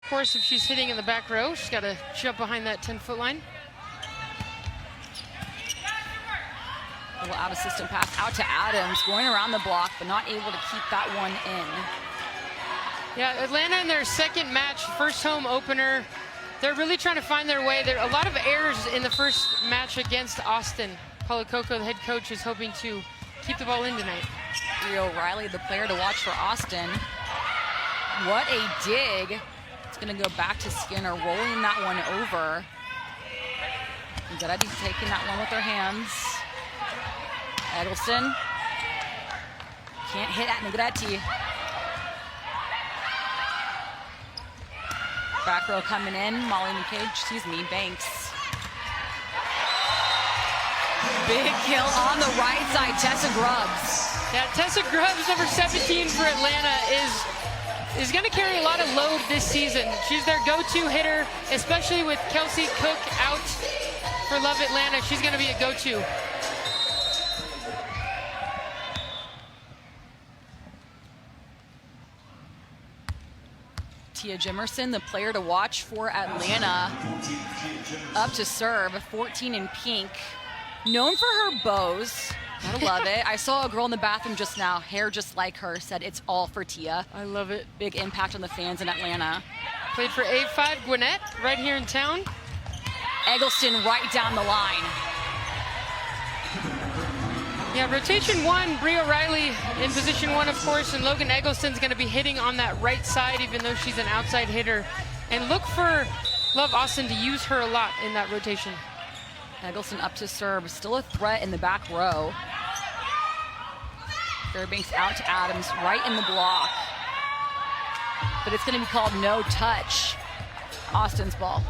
course, if she's hitting in the back row, she's got to jump behind that 10-foot line. A little out of system pass out to Adams, going around the block, but not able to keep that one in. Yeah, Atlanta in their second match, first home opener. They're really trying to find their way. There are a lot of errors in the first match against Austin. Paulo Coco, the head coach, is hoping to keep the ball in tonight. Rio Riley, the player to watch for Austin. What a dig. It's going to go back to Skinner, rolling that one over. Negretti taking that one with her hands. Eggleston can't hit at Negretti. Back row coming in, Banks. Big kill on the right side, Tessa Grubbs. Yeah, Tessa Grubbs, number 17 for Atlanta, is going to carry a lot of load this season. She's their go-to hitter, especially with Kelsey Cook out for Love Atlanta. She's going to be a go-to. Tia Jimerson, the player to watch for Atlanta, up to serve, 14 in pink. Known for her bows. Gotta love it. I saw a girl in the bathroom just now, hair just like her, said it's all for Tia. I love it. Big impact on the fans in Atlanta. Played for A5 Gwinnett, right here in town. Eggleston right down the line. Yeah, rotation one, Brie O'Reilly in position one, of course, and Logan Eggleston's going to be hitting on that right side, even though she's an outside hitter. And look for Love Austin to use her a lot in that rotation. Eggleston up to serve, still a threat in the back row. Fairbanks out to Adams, right in the block. But it's going to be called no touch. Austin's ball.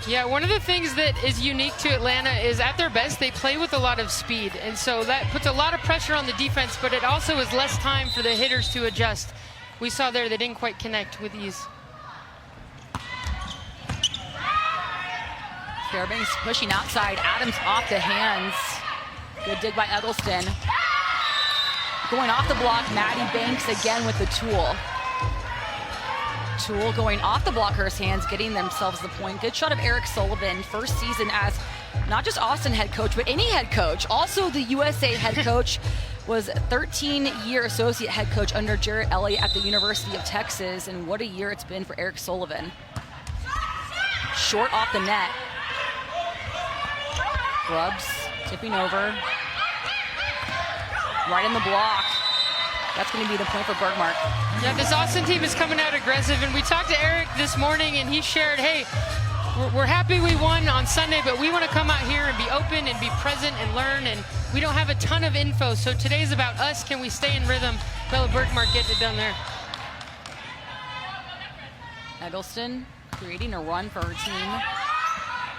Yeah, one of the things that is unique to Atlanta is at their best, they play with a lot of speed. And so that puts a lot of pressure on the defense, but it also is less time for the hitters to adjust. We saw there they didn't quite connect with ease. Fairbanks pushing outside, Adams off the hands. Good dig by Eggleston. Going off the block, Maddie Banks again with the tool. Tool going off the blocker's hands, getting themselves the point. Good shot of Eric Sullivan, first season as not just Austin head coach, but any head coach. Also the USA head coach, was 13-year associate head coach under Jarrett Elliott at the University of Texas, and what a year it's been for Eric Sullivan. Short off the net. Grubbs tipping over. Right in the block. That's going to be the point for Bergmark. Yeah, this Austin team is coming out aggressive, and we talked to Eric this morning, and he shared, hey, we're happy we won on Sunday, but we want to come out here and be open and be present and learn, and we don't have a ton of info, so today's about us. Can we stay in rhythm? Bella Bergmark getting it done there. Eggleston creating a run for her team.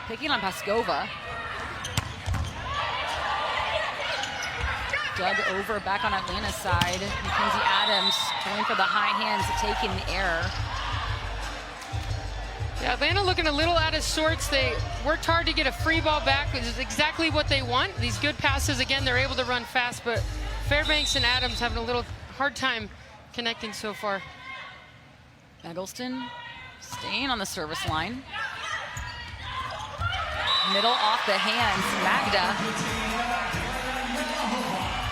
Picking on Paskova. Dug over back on Atlanta's side. Mackenzie Adams going for the high hands, taking the error. Yeah, Atlanta looking a little out of sorts. They worked hard to get a free ball back, which is exactly what they want. These good passes, again, they're able to run fast, but Fairbanks and Adams having a little hard time connecting so far. Eggleston staying on the service line. Middle off the hands, Magda.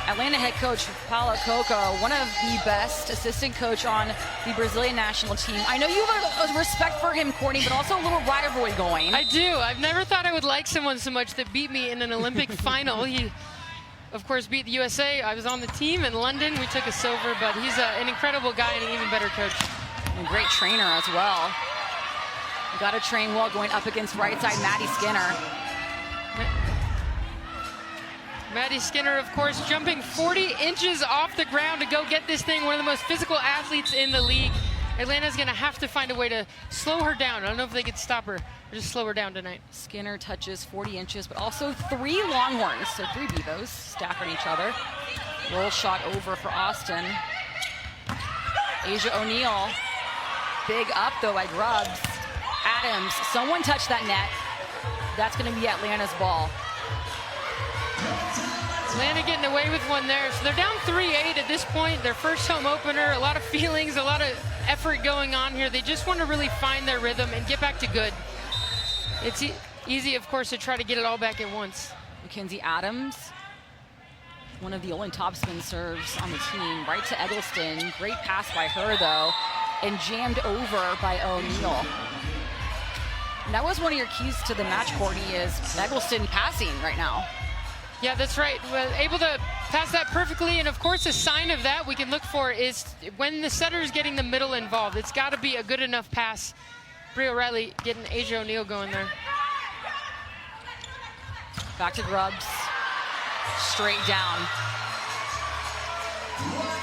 Atlanta head coach Paulo Coco, one of the best assistant coach on the Brazilian national team. I know you have a respect for him, Courtney, but also a little rivalry going. I do. I've never thought I would like someone so much that beat me in an Olympic final. He, of course, beat the USA. I was on the team in London. We took a silver, but he's an incredible guy and an even better coach. And a great trainer as well. You got to train well going up against right side Maddie Skinner. Maddie Skinner, of course, jumping 40 inches off the ground to go get this thing, one of the most physical athletes in the league. Atlanta's going to have to find a way to slow her down. I don't know if they could stop her or just slow her down tonight. Skinner touches 40 inches, but also 3 Longhorns, so 3 Bevos stacked on each other. Roll shot over for Austin. Asia O'Neal, big up though by Grubbs. Adams, someone touched that net. That's going to be Atlanta's ball. Atlanta getting away with one there. So they're down 3-8 at this point. Their first home opener, a lot of feelings, a lot of effort going on here. They just want to really find their rhythm and get back to good. It's easy, of course, to try to get it all back at once. Mackenzie Adams, one of the only topspin serves on the team, right to Eggleston. Great pass by her, though, and jammed over by O'Neal. And that was one of your keys to the match, Courtney, is Eggleston passing right now. Yeah, that's right. We're able to pass that perfectly, and of course a sign of that we can look for is when the setter is getting the middle involved. It's got to be a good enough pass. Bri O'Reilly getting Asia O'Neal going there. Back to Grubbs, straight down.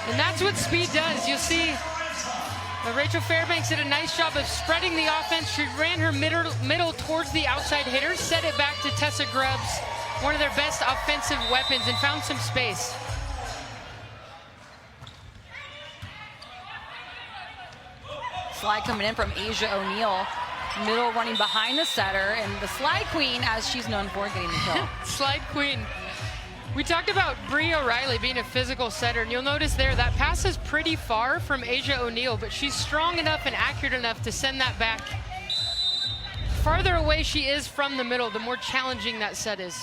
And that's what speed does. You'll see Rachel Fairbanks did a nice job of spreading the offense. She ran her middle towards the outside hitter, set it back to Tessa Grubbs, one of their best offensive weapons, and found some space. Slide coming in from Asia O'Neal. Middle running behind the setter, and the slide queen, as she's known for, getting the kill. Slide queen. We talked about Bri O'Reilly being a physical setter, and you'll notice there that pass is pretty far from Asia O'Neal, but she's strong enough and accurate enough to send that back. Farther away she is from the middle, the more challenging that set is.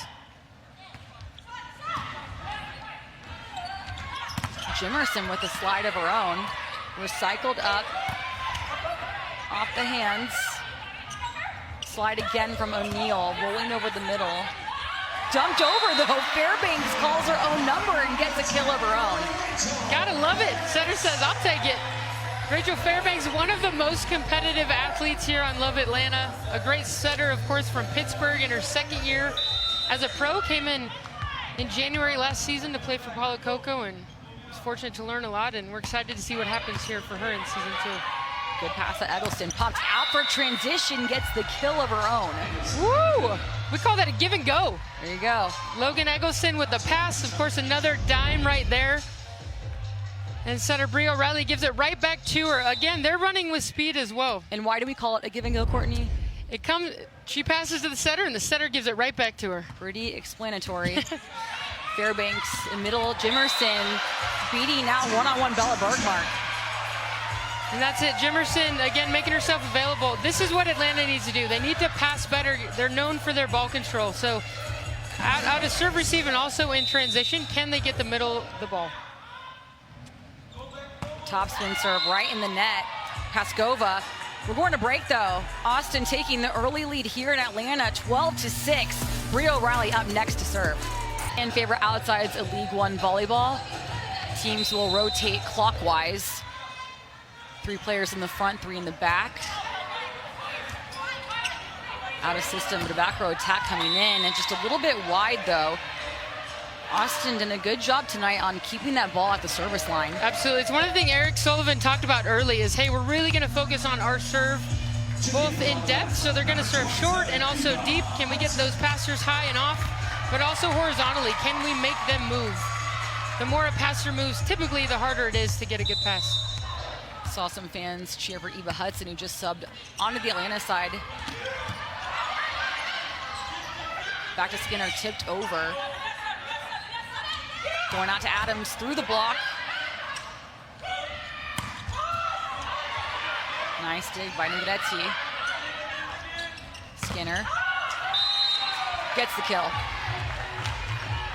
Jimerson with a slide of her own. Recycled up, off the hands. Slide again from O'Neal, rolling over the middle. Dumped over, though. Fairbanks calls her own number and gets a kill of her own. Gotta love it. Setter says, I'll take it. Rachel Fairbanks, one of the most competitive athletes here on Love Atlanta. A great setter, of course, from Pittsburgh in her second year as a pro. Came in January last season to play for Palo Coco and was fortunate to learn a lot, and we're excited to see what happens here for her in season 2. Good pass at Eggleston. Popped out for transition, gets the kill of her own. Woo! We call that a give and go. There you go. Logan Eggleston with the pass. Of course, another dime right there. And setter Bri O'Reilly gives it right back to her. Again, they're running with speed as well. And why do we call it a give and go, Courtney? She passes to the setter, and the setter gives it right back to her. Pretty explanatory. Fairbanks in middle. Jimerson beating out one-on-one Bella Bergmark. And that's it. Jimerson, again, making herself available. This is what Atlanta needs to do. They need to pass better. They're known for their ball control. So out of serve, receive, and also in transition, can they get the middle of the ball? Topspin serve right in the net. Paskova. We're going to break, though. Austin taking the early lead here in Atlanta, 12-6. Bri O'Reilly up next to serve. And favorite outsides of League One volleyball. Teams will rotate clockwise. 3 players in the front, 3 in the back. Out of system, but a back row attack coming in, and just a little bit wide, though. Austin did a good job tonight on keeping that ball at the service line. Absolutely. It's one of the things Eric Sullivan talked about early is, hey, we're really going to focus on our serve, both in depth, so they're going to serve short and also deep. Can we get those passers high and off? But also horizontally, can we make them move? The more a passer moves, typically the harder it is to get a good pass. Saw some fans cheer for Eva Hudson, who just subbed onto the Atlanta side. Back to Skinner, tipped over. Going out to Adams through the block. Nice dig by Negretti. Skinner gets the kill.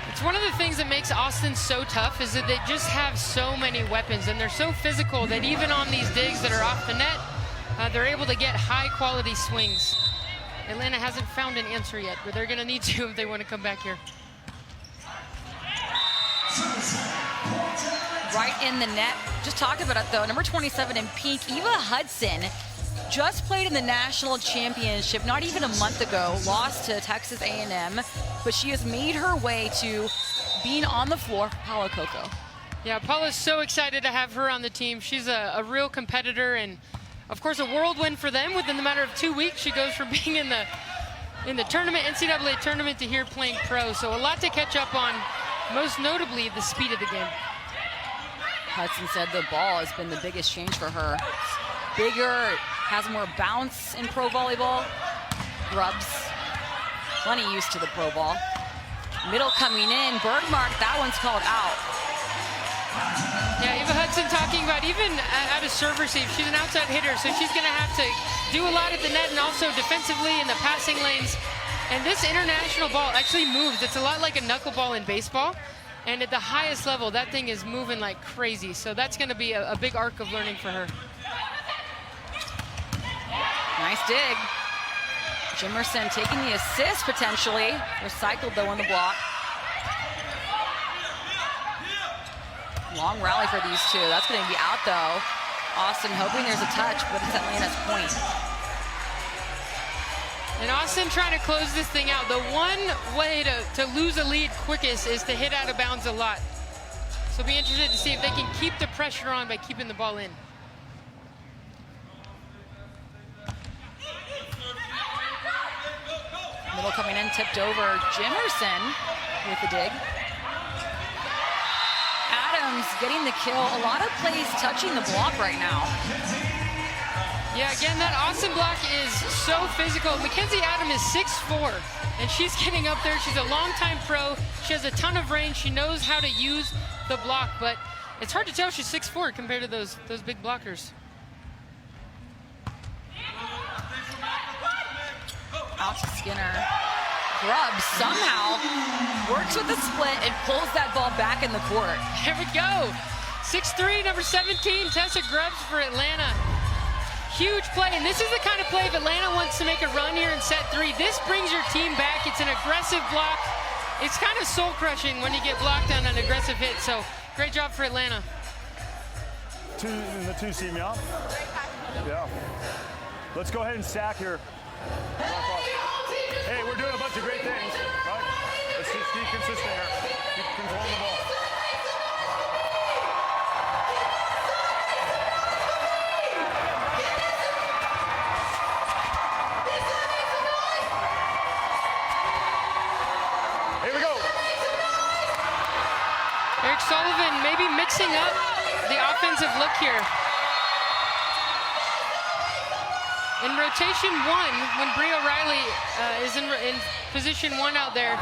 It's one of the things that makes Austin so tough is that they just have so many weapons, and they're so physical that even on these digs that are off the net, they're able to get high-quality swings. Atlanta hasn't found an answer yet, but they're going to need to if they want to come back here. Right in the net. Just talk about it, though. Number 27 in pink, Eva Hudson, just played in the national championship not even a month ago, lost to Texas A&M, but she has made her way to being on the floor for Palo Coco. Yeah, Paula's so excited to have her on the team. She's a real competitor, and of course a whirlwind for them. Within the matter of 2 weeks, she goes from being in the tournament, NCAA tournament, to here playing pro. So a lot to catch up on, most notably the speed of the game. Hudson said the ball has been the biggest change for her. Bigger, has more bounce in pro volleyball. Grubbs, plenty used to the pro ball. Middle coming in, Bergmark, that one's called out. Yeah, Eva Hudson talking about even at a serve receive, she's an outside hitter, so she's going to have to do a lot at the net and also defensively in the passing lanes. And this international ball actually moves. It's a lot like a knuckleball in baseball. And at the highest level, that thing is moving like crazy. So that's going to be a big arc of learning for her. Nice dig. Jimerson taking the assist potentially. Recycled though on the block. Long rally for these two. That's going to be out though. Austin hoping there's a touch, but it's Atlanta's point. And Austin trying to close this thing out. The one way to lose a lead quickest is to hit out of bounds a lot. So be interested to see if they can keep the pressure on by keeping the ball in. Middle coming in, tipped over. Jimerson with the dig. Adams getting the kill. A lot of plays touching the block right now. Yeah, again, that Austin block is so physical. Mackenzie Adams is 6'4", and she's getting up there. She's a longtime pro. She has a ton of range. She knows how to use the block, but it's hard to tell she's 6'4" compared to those big blockers. Out to Skinner. Grubbs somehow works with the split and pulls that ball back in the court. Here we go. 6'3", number 17, Tessa Grubbs for Atlanta. Huge play, and this is the kind of play if Atlanta wants to make a run here in set 3. This brings your team back. It's an aggressive block. It's kind of soul-crushing when you get blocked on an aggressive hit, so great job for Atlanta. In the two seam, yeah? Yeah. Let's go ahead and stack here. Hey, we're doing a bunch of great things, right? Let's just keep consistent here. Keep controlling the ball. Here we go. Eric Sullivan maybe mixing up the offensive look here. In rotation 1, when Brie O'Reilly is in position 1 out there,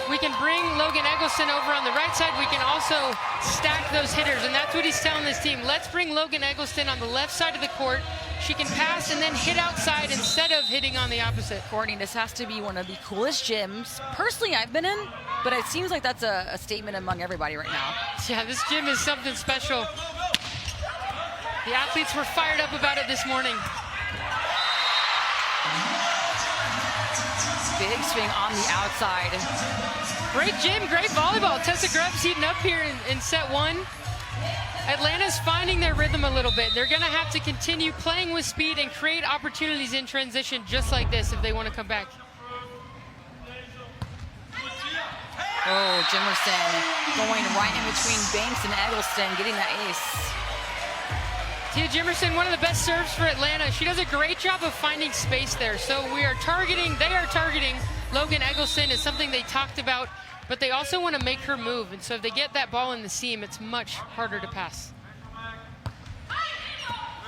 we can bring Logan Eggleston over on the right side. We can also stack those hitters, and that's what he's telling this team. Let's bring Logan Eggleston on the left side of the court. She can pass and then hit outside instead of hitting on the opposite. Courtney, this has to be one of the coolest gyms, personally, I've been in, but it seems like that's a statement among everybody right now. Yeah, this gym is something special. The athletes were fired up about it this morning. Big swing on the outside. Great gym, great volleyball. Tessa Grubbs heating up here in set 1. Atlanta's finding their rhythm a little bit. They're going to have to continue playing with speed and create opportunities in transition just like this if they want to come back. Oh, Jimerson going right in between Banks and Eggleston, getting that ace. Tia Jimerson, one of the best serves for Atlanta. She does a great job of finding space there. So they are targeting Logan Eggleston is something they talked about, but they also want to make her move. And so if they get that ball in the seam, it's much harder to pass.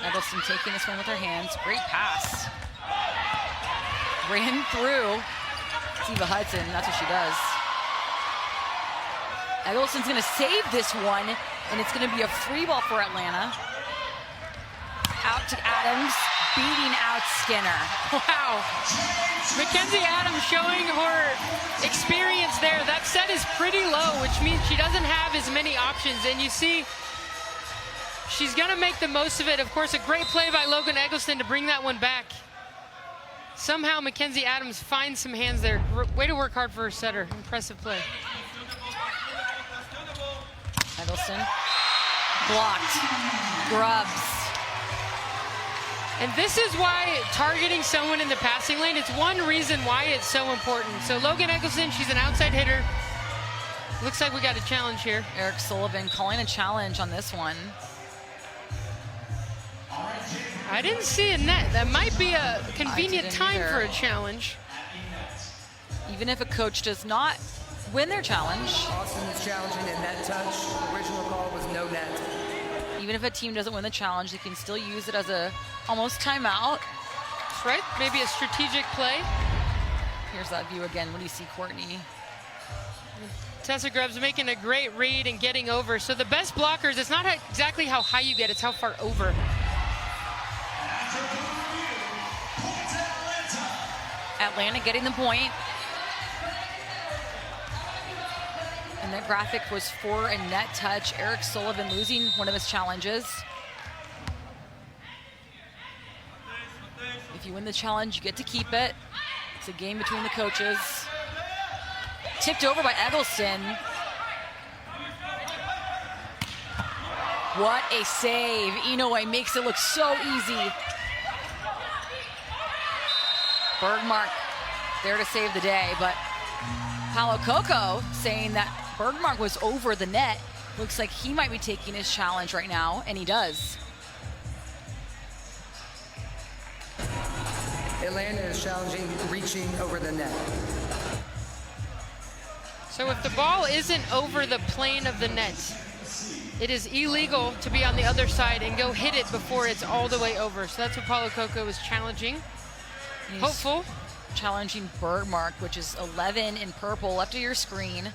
Eggleston taking this one with her hands. Great pass. Ran through Eva Hudson. That's what she does. Eggleston's going to save this one, and it's going to be a free ball for Atlanta. Out to Adams, beating out Skinner. Wow. Mackenzie Adams showing her experience there. That set is pretty low, which means she doesn't have as many options. And you see, she's going to make the most of it. Of course, a great play by Logan Eggleston to bring that one back. Somehow, Mackenzie Adams finds some hands there. Way to work hard for her setter. Impressive play. Eggleston blocked. Grubbs. And this is why targeting someone in the passing lane, it's one reason why it's so important. So Logan Eggleston, she's an outside hitter. Looks like we got a challenge here. Eric Sullivan calling a challenge on this one. I didn't see a net. That might be a convenient time for a challenge. Even if a coach does not win their challenge. Austin is challenging a net touch. The original call was no net. Even if a team doesn't win the challenge, they can still use it as a almost timeout. That's right, maybe a strategic play. Here's that view again. What do you see, Courtney? Tessa Grubbs making a great read and getting over. So the best blockers, it's not exactly how high you get, it's how far over. Atlanta getting the point. And that graphic was for a net touch. Eric Sullivan losing one of his challenges. If you win the challenge, you get to keep it. It's a game between the coaches. Tipped over by Eggleston. What a save. Inoue makes it look so easy. Bergmark there to save the day, but Paulo Coco saying that Bergmark was over the net. Looks like he might be taking his challenge right now, and he does. Atlanta is challenging reaching over the net. So if the ball isn't over the plane of the net, it is illegal to be on the other side and go hit it before it's all the way over. So that's what Paulo Coco is challenging. He's hopeful. Challenging Bergmark, which is 11 in purple, left of your screen.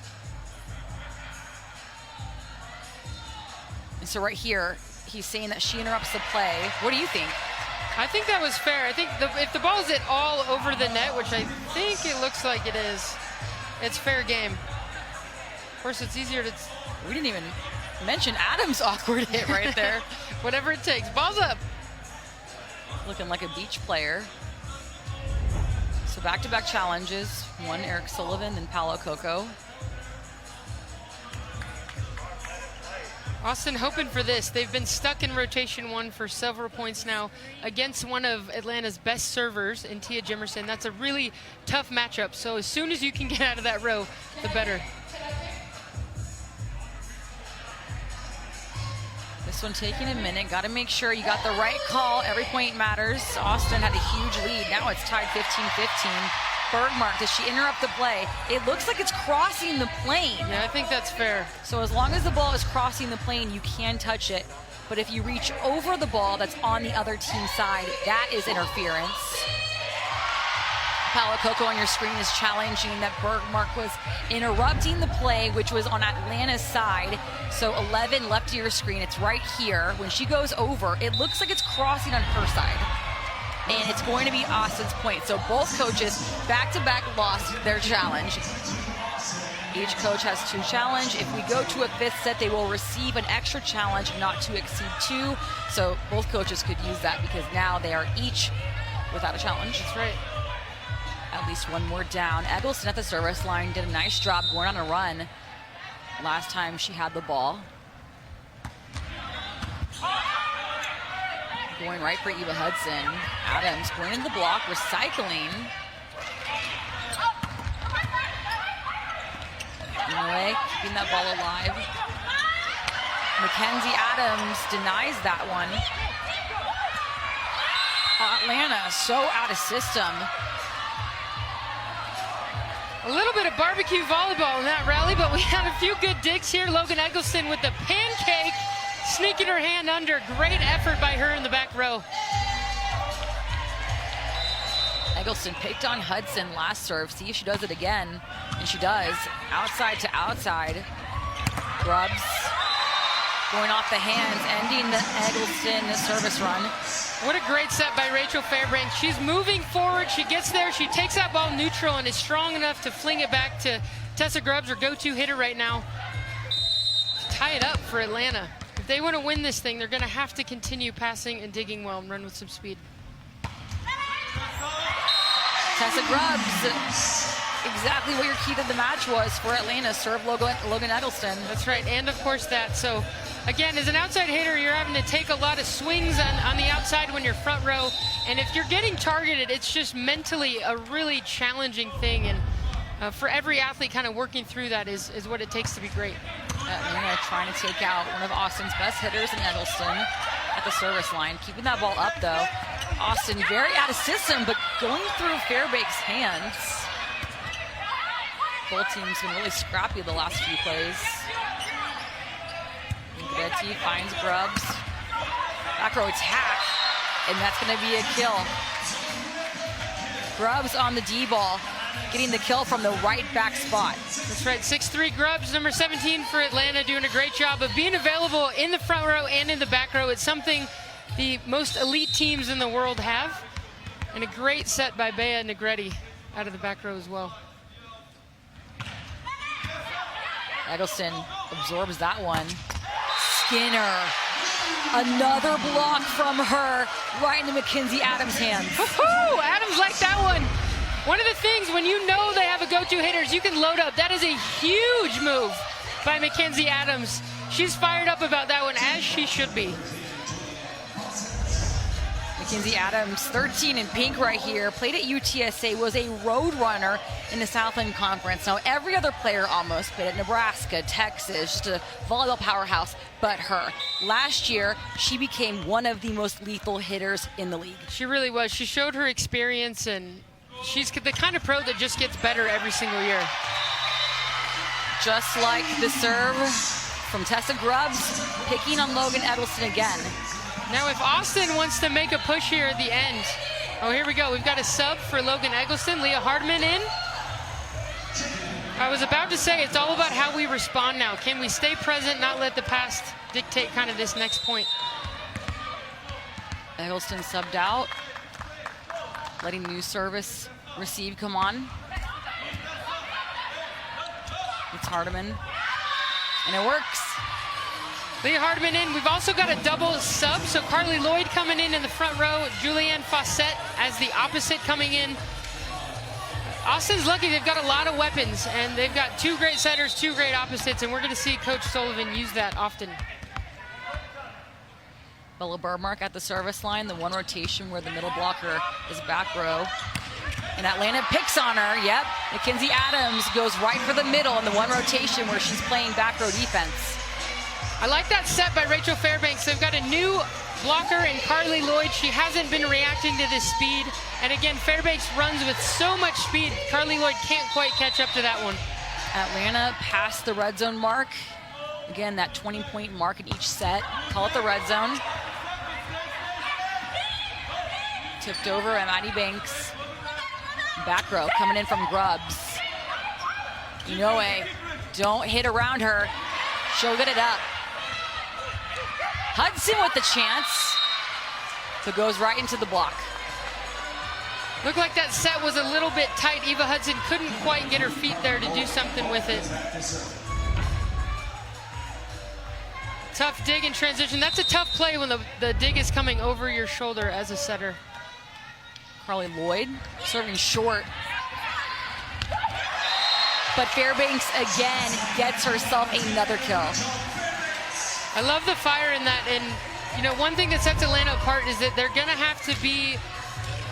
And so right here, he's saying that she interrupts the play. What do you think? I think that was fair. I think if the ball is at all over the net, which I think it looks like it is, it's fair game. Of course, it's easier to... We didn't even mention Adams' awkward hit right there. Whatever it takes. Ball's up. Looking like a beach player. So back-to-back challenges. One Eric Sullivan, then Paulo Coco. Austin hoping for this. They've been stuck in rotation one for several points now against one of Atlanta's best servers in Tia Jimerson. That's a really tough matchup. So as soon as you can get out of that row, the better. This one taking a minute. Got to make sure you got the right call. Every point matters. Austin had a huge lead. Now it's tied 15-15. Bergmark, does she interrupt the play? It looks like it's crossing the plane. Yeah, I think that's fair. So as long as the ball is crossing the plane, you can touch it. But if you reach over the ball that's on the other team's side, that is interference. Paulo Coco on your screen is challenging that Bergmark was interrupting the play, which was on Atlanta's side. So 11 left to your screen. It's right here. When she goes over, it looks like it's crossing on her side. And it's going to be Austin's point. So both coaches back-to-back lost their challenge. Each coach has 2 challenge. If we go to a 5th set, they will receive an extra challenge not to exceed 2. So both coaches could use that because now they are each without a challenge. That's right. At least one more down. Eggleston at the service line did a nice job going on a run last time she had the ball. Going right for Eva Hudson. Adams going into the block, recycling. Anyway, keeping that ball alive. Mackenzie Adams denies that one. Atlanta so out of system. A little bit of barbecue volleyball in that rally, but we had a few good digs here. Logan Eggleston with the pancake, sneaking her hand under. Great effort by her in the back row. Eggleston picked on Hudson last serve. See if she does it again. And she does. Outside to outside. Grubbs going off the hands, ending the Eggleston service run. What a great set by Rachel Fairbanks. She's moving forward. She gets there. She takes that ball neutral and is strong enough to fling it back to Tessa Grubbs, her go-to hitter right now. Tie it up for Atlanta. If they want to win this thing, they're going to have to continue passing and digging well and run with some speed. Tessa Grubbs, exactly what your key to the match was for Atlanta. Serve Logan Eggleston. That's right, and of course that. So again, as an outside hitter, you're having to take a lot of swings on the outside when you're front row. And if you're getting targeted, it's just mentally a really challenging thing. And for every athlete kind of working through that is what it takes to be great. Atlanta trying to take out one of Austin's best hitters in Eggleston at the service line. Keeping that ball up, though. Austin very out of system, but going through Fairbanks' hands. Both teams been really scrappy the last few plays. Betty finds Grubbs. Back row attack, and that's going to be a kill. Grubbs on the D ball. getting the kill from the right back spot. That's right, 6'3" Grubbs, number 17 for Atlanta, doing a great job of being available in the front row and in the back row. It's something the most elite teams in the world have. And a great set by Bea Negretti out of the back row as well. Eggleston absorbs that one. Skinner. Another block from her right into Mackenzie Adams' hands. Woo-hoo! Adams liked that one. One of the things when you know they have a go-to hitter is you can load up. That is a huge move by Mackenzie Adams. She's fired up about that one, as she should be. Mackenzie Adams, 13 in pink right here, played at UTSA, was a road runner in the Southland Conference. Now, every other player almost played at Nebraska, Texas, just a volleyball powerhouse, but her. Last year, she became one of the most lethal hitters in the league. She really was. She showed her experience, and she's the kind of pro that just gets better every single year. Just like the serve from Tessa Grubbs, picking on Logan Eggleston again. Now, if Austin wants to make a push here at the end, oh, here we go. We've got a sub for Logan Eggleston. Leah Hardman in. I was about to say, it's all about how we respond now. Can we stay present, not let the past dictate kind of this next point? Eggleston subbed out, letting new service receive come on. It's Hardiman, and it works. Leah Hardman in. We've also got a double sub, so Carly Lloyd coming in the front row, Julianne Fawcett as the opposite coming in. Austin's lucky. They've got a lot of weapons, and they've got two great setters, two great opposites, and we're going to see Coach Sullivan use that often. Bella Burmark at the service line, the one rotation where the middle blocker is back row. And Atlanta picks on her, yep. Mackenzie Adams goes right for the middle in the one rotation where she's playing back row defense. I like that set by Rachel Fairbanks. They've got a new blocker in Carly Lloyd. She hasn't been reacting to this speed. And again, Fairbanks runs with so much speed. Carly Lloyd can't quite catch up to that one. Atlanta passed the red zone mark. Again, that 20-point mark in each set. Call it the red zone. Tipped over at Maddie Banks. Back row coming in from Grubbs. Inoue, don't hit around her. She'll get it up. Hudson with the chance. So goes right into the block. Looked like that set was a little bit tight. Eva Hudson couldn't quite get her feet there to do something with it. Tough dig in transition. That's a tough play when the dig is coming over your shoulder as a setter. Carly Lloyd serving short. But Fairbanks again gets herself another kill. I love the fire in that, and you know, one thing that sets Atlanta apart is that they're gonna have to be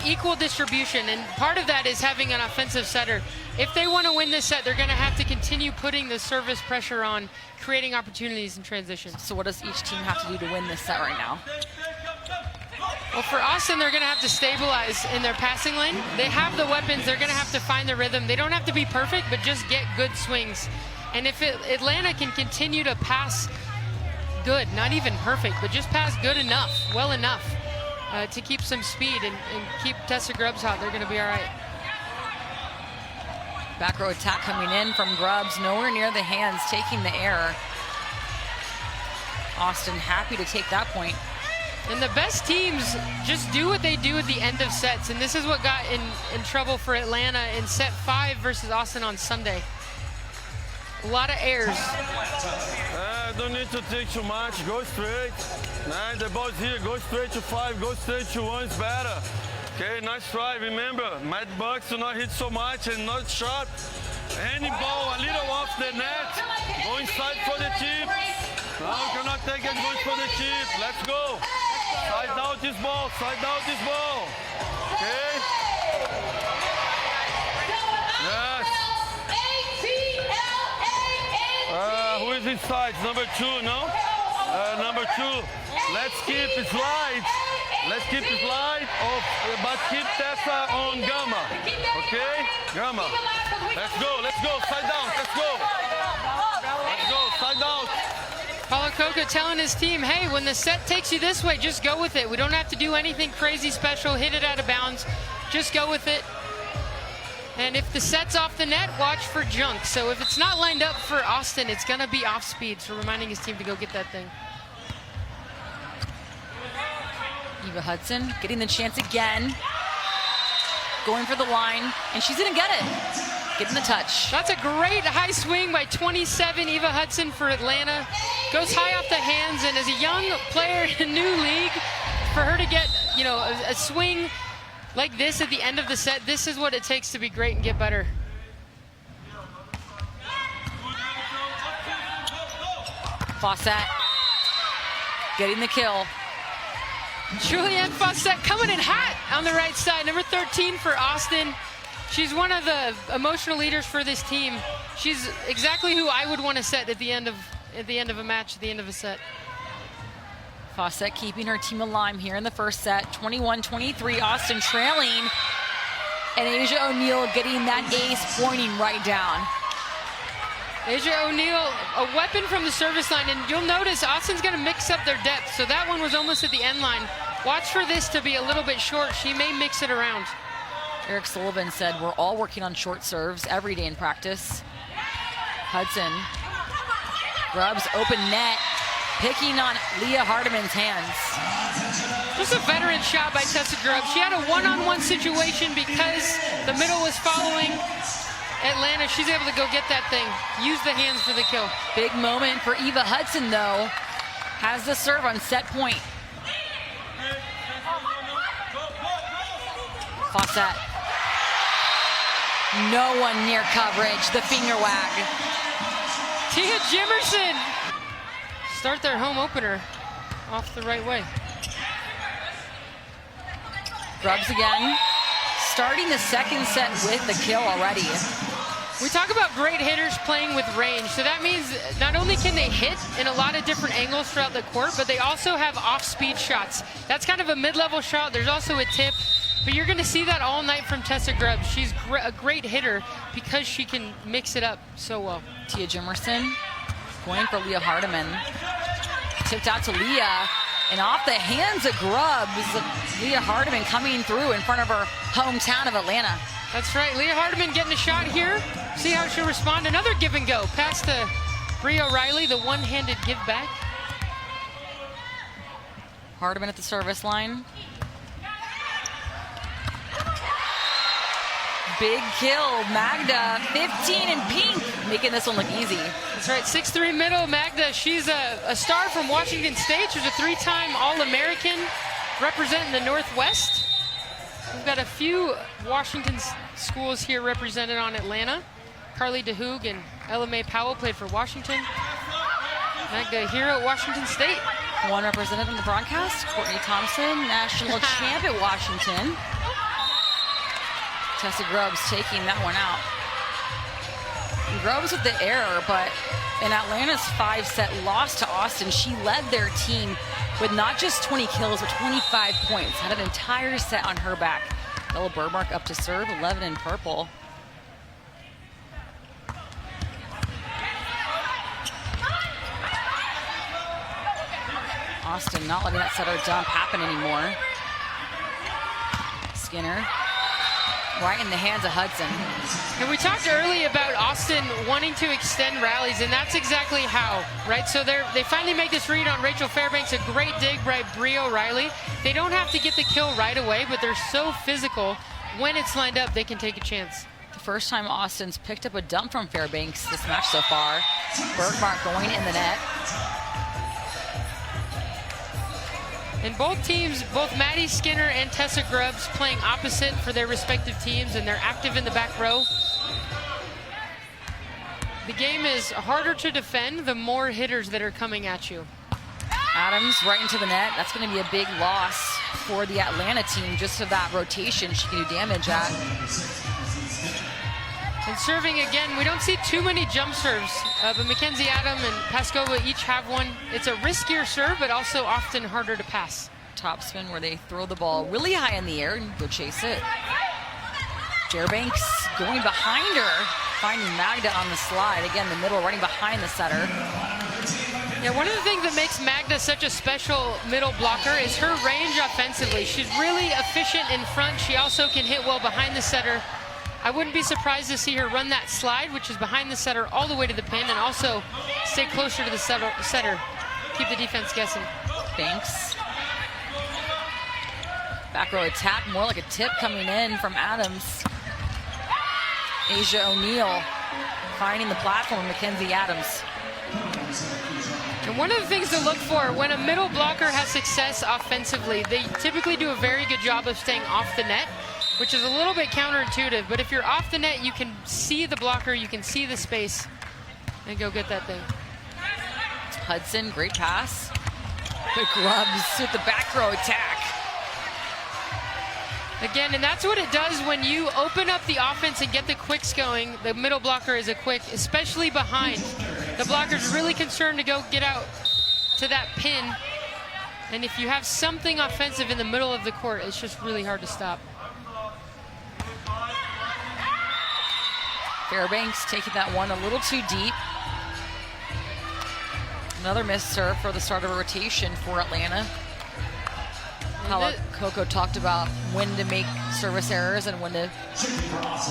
equal distribution, and part of that is having an offensive setter. If they want to win this set, they're gonna have to continue putting the service pressure on, creating opportunities in transition. So what does each team have to do to win this set right now? Well, for Austin, they're gonna have to stabilize in their passing lane. They have the weapons, they're gonna have to find the rhythm. They don't have to be perfect, but just get good swings. And if Atlanta can continue to pass good, not even perfect, but just pass good enough, well enough to keep some speed and keep Tessa Grubbs hot, they're gonna be all right. Back row attack coming in from Grubbs, nowhere near the hands, taking the error. Austin happy to take that point. And the best teams just do what they do at the end of sets, and this is what got in trouble for Atlanta in set 5 versus Austin on Sunday. A lot of errors. Don't need to take too much, go straight. The ball's here, go straight to 5, go straight to 1 is better. Okay, nice try. Remember, Mad Bucks do not hit so much and not shot. Any ball a little off the net, go inside for the chip. No, cannot take it, going for the chip. Let's go. Side out this ball, side out this ball. Okay? Yes. Who is inside? Number 2, no? Number 2. Let's keep it light. Let's keep it light, but keep Tessa on Gamma. Okay? Gamma. Let's go, let's go. Side down, let's go. Let's go, side out. Paulo Coca telling his team, hey, when the set takes you this way, just go with it. We don't have to do anything crazy special, hit it out of bounds. Just go with it. And if the set's off the net, watch for junk. So if it's not lined up for Austin, it's going to be off speed. So reminding his team to go get that thing. Eva Hudson getting the chance again. Going for the line, and she's going to get it. Getting the touch. That's a great high swing by 27, Eva Hudson for Atlanta. Goes high off the hands, and as a young player in a new league, for her to get, you know, a swing like this at the end of the set, this is what it takes to be great and get better. Fawcett getting the kill. Julianne Fawcett coming in hot on the right side. Number 13 for Austin. She's one of the emotional leaders for this team. She's exactly who I would want to set at the end of a match, at the end of a set. Fawcett keeping her team alive here in the first set. 21-23, Austin trailing. And Asia O'Neal getting that ace, pointing right down. Asia O'Neal, a weapon from the service line, and you'll notice Austin's going to mix up their depth, so that one was almost at the end line. Watch for this to be a little bit short. She may mix it around. Eric Sullivan said, we're all working on short serves every day in practice. Hudson, Grubbs, open net, picking on Leah Hardiman's hands. Just a veteran shot by Tessa Grubbs. She had a one-on-one situation because the middle was following Atlanta. She's able to go get that thing. Use the hands for the kill. Big moment for Eva Hudson, though. Has the serve on set point. Fawcett. No one near coverage. The finger wag. Tia Jimerson. Start their home opener off the right way. Grubbs again. Starting the second set with the kill already. We talk about great hitters playing with range. So that means not only can they hit in a lot of different angles throughout the court, but they also have off-speed shots. That's kind of a mid-level shot. There's also a tip. But you're going to see that all night from Tessa Grubbs. She's a great hitter because she can mix it up so well. Tia Jimerson going for Leah Hardiman. Tipped out to Leah. And off the hands of Grubbs, Leah Hardiman coming through in front of her hometown of Atlanta. That's right. Leah Hardiman getting a shot here. See how she'll respond. Another give and go. Pass to Bri O'Reilly, the one-handed give back. Hardiman at the service line. Big kill, Magda, 15 in pink, making this one look easy. That's right, 6'3" middle, Magda. She's a star from Washington State. She's a three-time All-American representing the Northwest. We've got a few Washington schools here represented on Atlanta. Carly DeHoog and Ella Mae Powell played for Washington. Magda here at Washington State. One represented in the broadcast, Courtney Thompson, national champ at Washington. Tessa Grubbs taking that one out. Grubbs with the error, but in Atlanta's 5-set loss to Austin, she led their team with not just 20 kills, but 25 points. Had an entire set on her back. Bella Burmark up to serve, 11 in purple. Austin not letting that setter dump happen anymore. Skinner. Right in the hands of Hudson. And we talked earlier about Austin wanting to extend rallies, and that's exactly how, right? So they finally make this read on Rachel Fairbanks, a great dig by Bri O'Reilly. They don't have to get the kill right away, but they're so physical. When it's lined up, they can take a chance. The first time Austin's picked up a dump from Fairbanks this match so far. Burgmark going in the net. And both teams, both Maddie Skinner and Tessa Grubbs, playing opposite for their respective teams, and they're active in the back row. The game is harder to defend the more hitters that are coming at you. Adams right into the net. That's going to be a big loss for the Atlanta team, just of that rotation she can do damage at. And serving again, we don't see too many jump serves, but Mackenzie Adam and Paskova each have one. It's a riskier serve, but also often harder to pass. Topspin where they throw the ball really high in the air and go chase it. Fairbanks going behind her, finding Magda on the slide. Again, the middle running behind the setter. Yeah, one of the things that makes Magda such a special middle blocker is her range offensively. She's really efficient in front. She also can hit well behind the setter. I wouldn't be surprised to see her run that slide, which is behind the setter, all the way to the pin, and also stay closer to the setter. Keep the defense guessing. Banks. Back row attack, more like a tip coming in from Adams. Asia O'Neal finding the platform, Mackenzie Adams. And one of the things to look for when a middle blocker has success offensively, they typically do a very good job of staying off the net, which is a little bit counterintuitive. But if you're off the net, you can see the blocker, you can see the space, and go get that thing. Hudson, great pass. Good gloves with the back row attack. Again, and that's what it does when you open up the offense and get the quicks going. The middle blocker is a quick, especially behind. The blocker's really concerned to go get out to that pin. And if you have something offensive in the middle of the court, it's just really hard to stop. Fairbanks taking that one a little too deep. Another missed serve for the start of a rotation for Atlanta. How Coco talked about when to make service errors and when to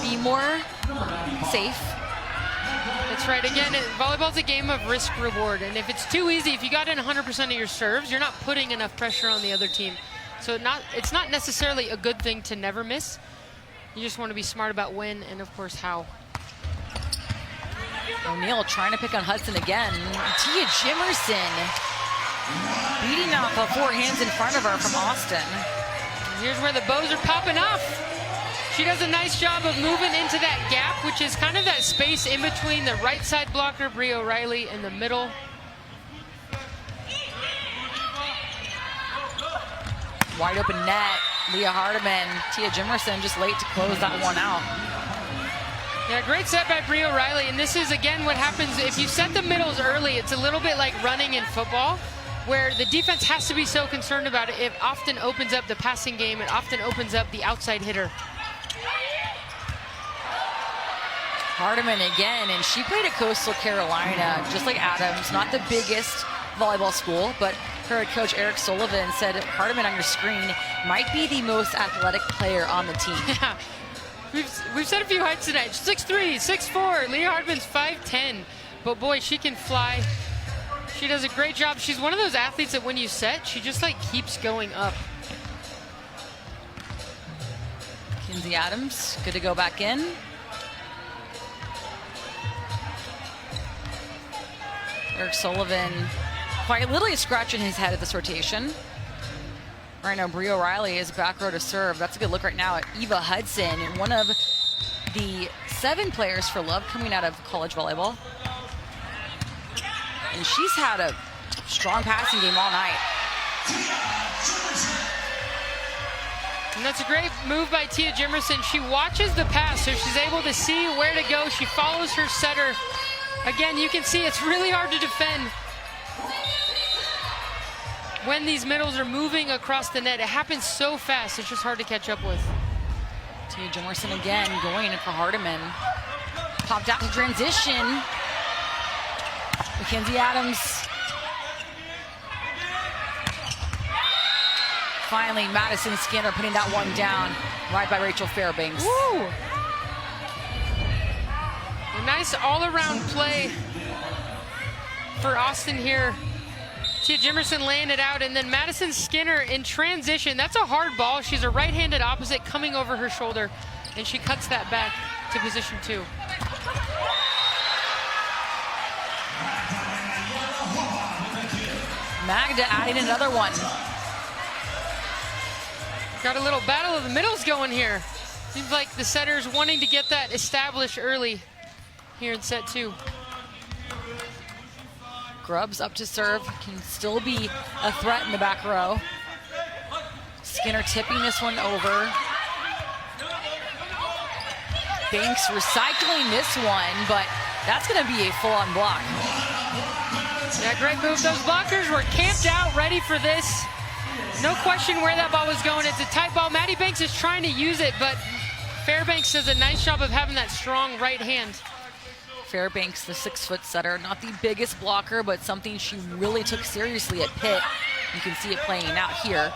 be more safe. That's right. Again, volleyball's a game of risk-reward, and if it's too easy, if you got in 100% of your serves, you're not putting enough pressure on the other team. So it's not necessarily a good thing to never miss. You just want to be smart about when and, of course, how. O'Neal trying to pick on Hudson again. Tia Jimerson beating out the four hands in front of her from Austin. Here's where the bows are popping off. She does a nice job of moving into that gap, which is kind of that space in between the right side blocker, Bri O'Reilly, and the middle. Wide open net, Leah Hardiman. Tia Jimerson just late to close that one out. Yeah, great set by Bri O'Reilly, and this is, again, what happens if you set the middles early. It's a little bit like running in football, where the defense has to be so concerned about it. It often opens up the passing game. It often opens up the outside hitter. Hardiman again, and she played at Coastal Carolina, just like Adams, not the biggest volleyball school, but her head coach Eric Sullivan said Hardiman on your screen might be the most athletic player on the team. Yeah. We've said a few heights tonight. 6'3", 6'4". Leah Hardiman's 5'10", but boy, she can fly. She does a great job. She's one of those athletes that when you set, she just like keeps going up. Mackenzie Adams, good to go back in. Eric Sullivan quite literally scratching his head at this rotation. Right now, Bri O'Reilly is back row to serve. That's a good look right now at Eva Hudson, one of the 7 players for Love coming out of college volleyball. And she's had a strong passing game all night. And that's a great move by Tia Jimerson. She watches the pass, so she's able to see where to go. She follows her setter. Again, you can see it's really hard to defend when these middles are moving across the net. It happens so fast, it's just hard to catch up with. Tia Jimerson again going in for Hardiman. Popped out to transition. Mackenzie Adams. Finally, Madison Skinner putting that one down right by Rachel Fairbanks. Woo! A nice all-around play for Austin here. Tia Jimerson laying it out, and then Madison Skinner in transition. That's a hard ball. She's a right-handed opposite coming over her shoulder, and she cuts that back to position 2. Magda adding another one. Got a little battle of the middles going here. Seems like the setter's wanting to get that established early here in set 2. Grubbs up to serve, can still be a threat in the back row. Skinner tipping this one over. Banks recycling this one, but that's gonna be a full-on block. Yeah, great move. Those blockers were camped out, ready for this. No question where that ball was going. It's a tight ball. Maddie Banks is trying to use it, but Fairbanks does a nice job of having that strong right hand. Fairbanks, the 6-foot setter, not the biggest blocker, but something she really took seriously at Pitt. You can see it playing out here.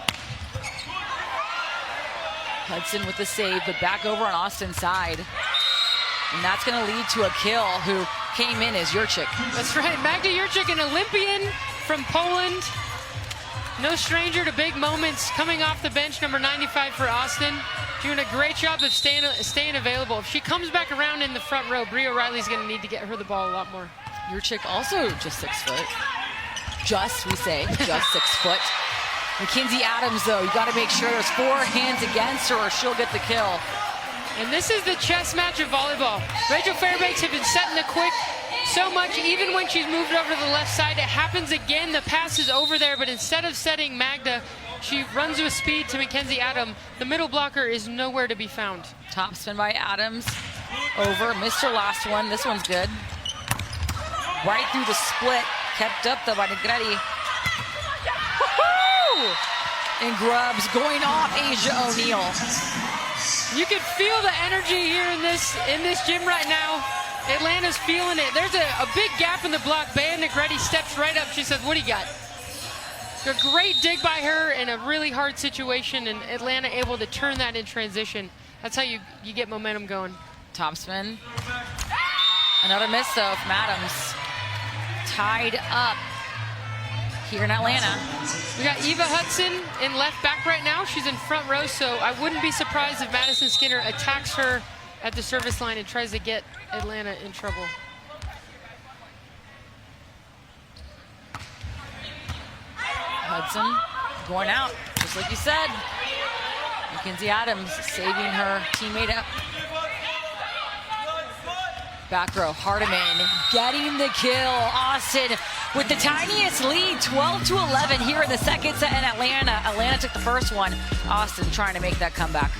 Hudson with the save, but back over on Austin's side. And that's going to lead to a kill, who came in as Jurczyk. That's right, Magda Jurczyk, an Olympian from Poland. No stranger to big moments, coming off the bench, number 95 for Austin. Doing a great job of staying available. If she comes back around in the front row, Brie O'Reilly's going to need to get her the ball a lot more. Jurczyk also just 6 foot. Just 6 foot. Mackenzie Adams, though, you got to make sure there's 4 hands against her or she'll get the kill. And this is the chess match of volleyball. Rachel Fairbanks has been setting the quick so much, even when she's moved over to the left side. It happens again, the pass is over there, but instead of setting Magda, she runs with speed to Mackenzie Adams. The middle blocker is nowhere to be found. Top spin by Adams. Over, missed her last one. This one's good. Right through the split. Kept up though by Negretti. And Grubbs going off Asia O'Neal. You can feel the energy here in this gym right now. Atlanta's feeling it. There's a big gap in the block. Bea Negretti steps right up. She says, what do you got? A great dig by her in a really hard situation, and Atlanta able to turn that in transition. That's how you get momentum going. Top spin. Another miss though from Adams. Tied up here in Atlanta. We got Eva Hudson in left back right now. She's in front row, so I wouldn't be surprised if Madison Skinner attacks her at the service line and tries to get Atlanta in trouble. Hudson going out, just like you said. Mackenzie Adams saving her teammate up. Back row, Hardiman getting the kill. Austin with the tiniest lead, 12-11 here in the second set in Atlanta. Atlanta took the first one. Austin trying to make that comeback.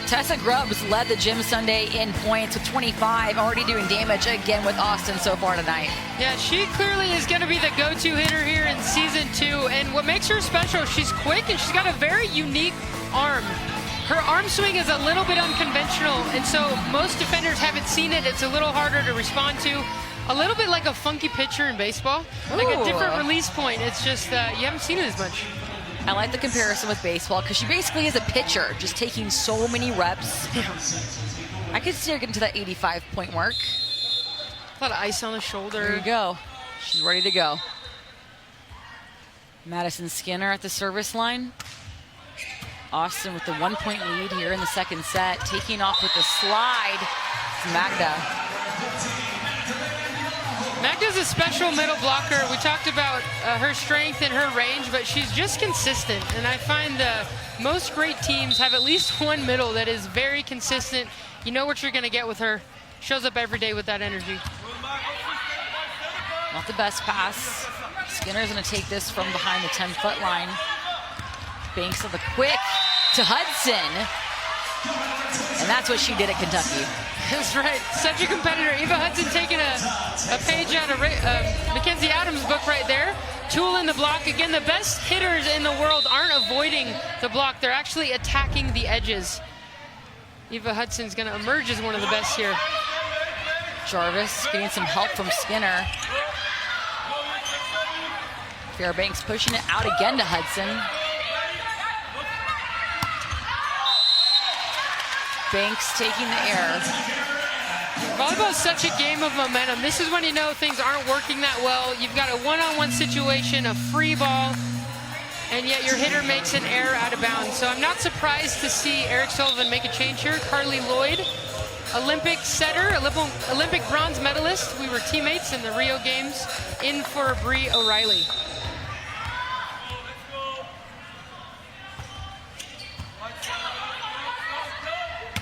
Tessa Grubbs led the gym Sunday in points with 25, already doing damage again with Austin so far tonight. Yeah, she clearly is going to be the go-to hitter here in season 2. And what makes her special, she's quick and she's got a very unique arm. Her arm swing is a little bit unconventional, and so most defenders haven't seen it. It's a little harder to respond to. A little bit like a funky pitcher in baseball, like a different release point. It's just you haven't seen it as much. I like the comparison with baseball because she basically is a pitcher, just taking so many reps. I could see her getting to that 85-point mark. A lot of ice on the shoulder. There you go. She's ready to go. Madison Skinner at the service line. Austin with the 1-point lead here in the second set. Taking off with the slide. It's Magda. Magda's a special middle blocker. We talked about her strength and her range, but she's just consistent. And I find most great teams have at least one middle that is very consistent. You know what you're going to get with her. Shows up every day with that energy. Not the best pass. Skinner's going to take this from behind the 10-foot line. Banks of the quick to Hudson. And that's what she did at Kentucky. That's right. Such a competitor. Eva Hudson taking a page out of Mackenzie Adams' book right there. tool in the block. Again, the best hitters in the world aren't avoiding the block. They're actually attacking the edges. Eva Hudson's going to emerge as one of the best here. Jarvis getting some help from Skinner. Fairbanks pushing it out again to Hudson. Banks taking the air. Volleyball is such a game of momentum. This is when you know things aren't working that well. You've got a one-on-one situation, a free ball, and yet your hitter makes an error out of bounds. So I'm not surprised to see Eric Sullivan make a change here. Carly Lloyd, Olympic setter, Olympic bronze medalist. We were teammates in the Rio Games, in for Bree O'Reilly.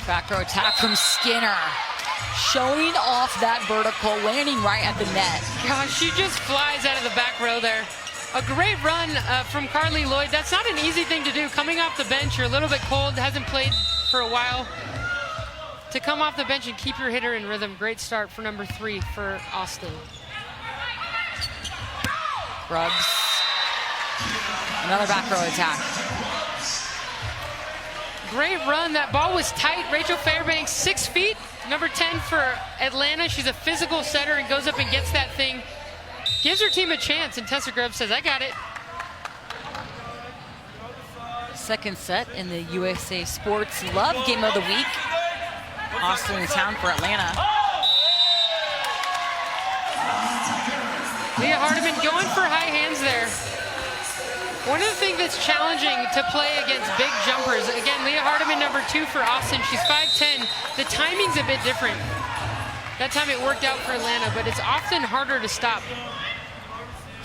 Back row attack from Skinner. Showing off that vertical, landing right at the net. Gosh, she just flies out of the back row there. A great run from Carly Lloyd. That's not an easy thing to do. Coming off the bench, you're a little bit cold, hasn't played for a while. To come off the bench and keep your hitter in rhythm. Great start for number 3 for Austin. Grubbs. Another back row attack. Great run. That ball was tight. Rachel Fairbanks, 6 feet. Number 10 for Atlanta. She's a physical setter and goes up and gets that thing. Gives her team a chance, and Tessa Grubbs says, I got it. Second set in the USA Sports Love Game of the Week. Austin in town for Atlanta. Leah Hardiman going for high hands there. One of the things that's challenging to play against big jumpers, again, Leah Hardiman, number 2 for Austin. She's 5'10". The timing's a bit different. That time it worked out for Atlanta, but it's often harder to stop.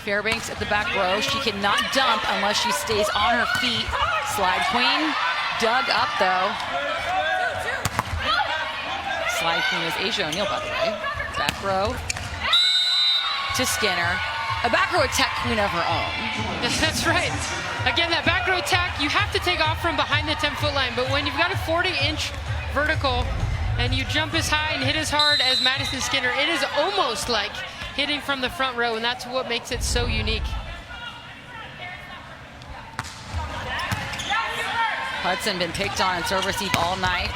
Fairbanks at the back row. She cannot dump unless she stays on her feet. Slide queen, dug up though. Slide queen is Asia O'Neal, by the way. Back row to Skinner. A back row attack queen of her own. That's right. Again, that back row attack, you have to take off from behind the 10-foot line, but when you've got a 40-inch vertical and you jump as high and hit as hard as Madison Skinner, it is almost like hitting from the front row, and that's what makes it so unique. Hudson been picked on and serve receive all night.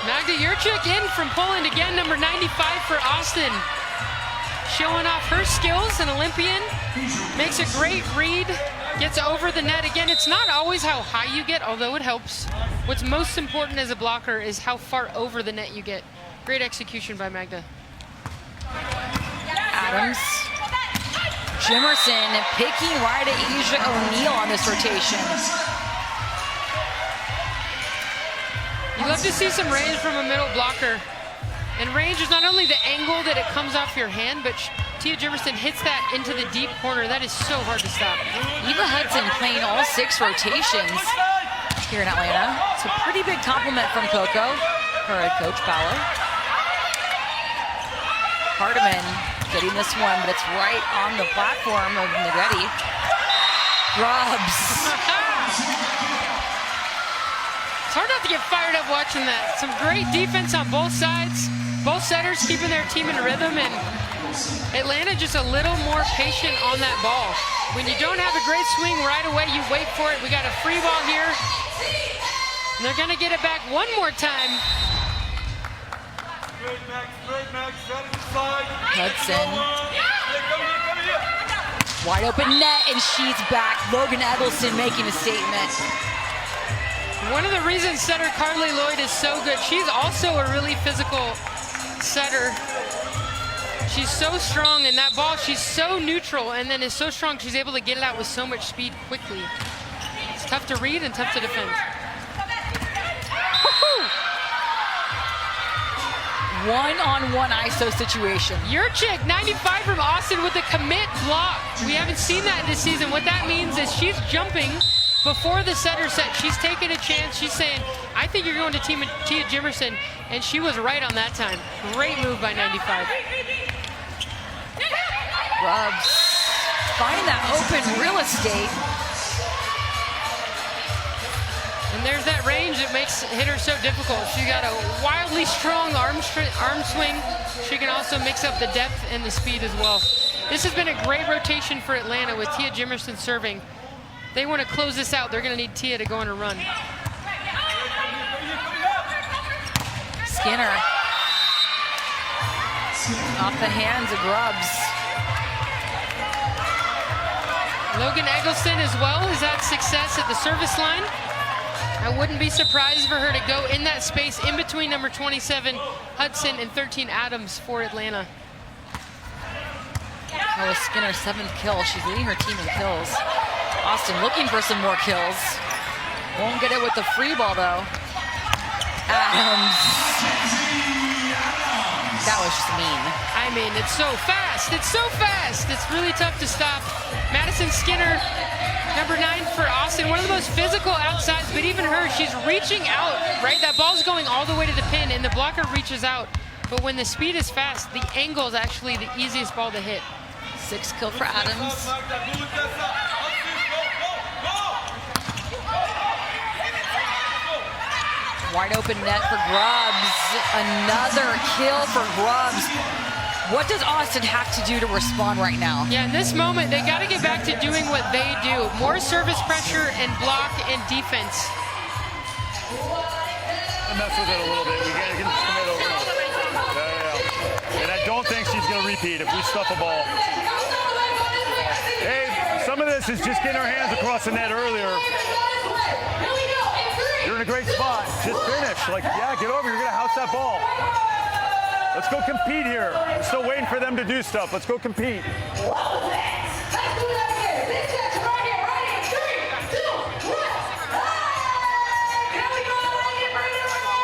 Magda Jurczyk in from Poland again, number 95 for Austin. Showing off her skills, an Olympian. Makes a great read, gets over the net. Again, it's not always how high you get, although it helps. What's most important as a blocker is how far over the net you get. Great execution by Magda. Adams. Jimerson picking right at Asia O'Neal on this rotation. You love to see some range from a middle blocker. And range is not only the angle that it comes off your hand, but Tia Jimerson hits that into the deep corner. That is so hard to stop. Eva Hudson playing all 6 rotations here in Atlanta. It's a pretty big compliment from Coco, her head coach, Paolo. Hardiman getting this one, but it's right on the platform of Negretti. Grubbs. It's hard not to get fired up watching that. Some great defense on both sides. Both setters keeping their team in rhythm, and Atlanta just a little more patient on that ball. When you don't have a great swing right away, you wait for it. We got a free ball here. And they're gonna get it back one more time. Hudson. Wide open net, and she's back. Logan Eggleston making a statement. One of the reasons setter Carly Lloyd is so good, she's also a really physical setter. She's so strong, and that ball, she's so neutral and then is so strong, she's able to get it out with so much speed quickly. It's tough to read and tough to defend. One-on-one ISO situation. Jurczyk, 95 from Austin with a commit block. We haven't seen that this season. What that means is she's jumping before the setter set. She's taking a chance. She's saying, I think you're going to Tia Jimerson, and she was right on that time. Great move by 95. Grubbs finding that open real estate. And there's that range that makes hitters so difficult. She's got a wildly strong arm swing. She can also mix up the depth and the speed as well. This has been a great rotation for Atlanta with Tia Jimerson serving. They want to close this out. They're going to need Tia to go on a run. Skinner. Off the hands of Grubbs. Logan Eggleston as well has had success at the service line. I wouldn't be surprised for her to go in that space in between number 27 Hudson and 13 Adams for Atlanta. Oh, Skinner's 7th kill. She's leading her team in kills. Austin looking for some more kills. Won't get it with the free ball though. Adams. That was just mean. I mean, it's so fast. It's so fast. It's really tough to stop. Madison Skinner, number 9 for Austin, one of the most physical outsides, but even her, she's reaching out, right? That ball's going all the way to the pin, and the blocker reaches out. But when the speed is fast, the angle is actually the easiest ball to hit. 6th kill for Adams. Wide open net for Grubbs. Another kill for Grubbs. What does Austin have to do to respond right now? Yeah, in this moment, they got to get back to doing what they do. More service pressure and block and defense. Mess with it a little bit. We got to get this commit over. Yeah. And I don't think she's going to repeat if we stuff a ball. Hey, some of this is just getting our hands across the net earlier. You're in a great spot. Just finish. Like, yeah, get over. You're going to house that ball. Let's go compete here. I'm still waiting for them to do stuff. Let's go compete.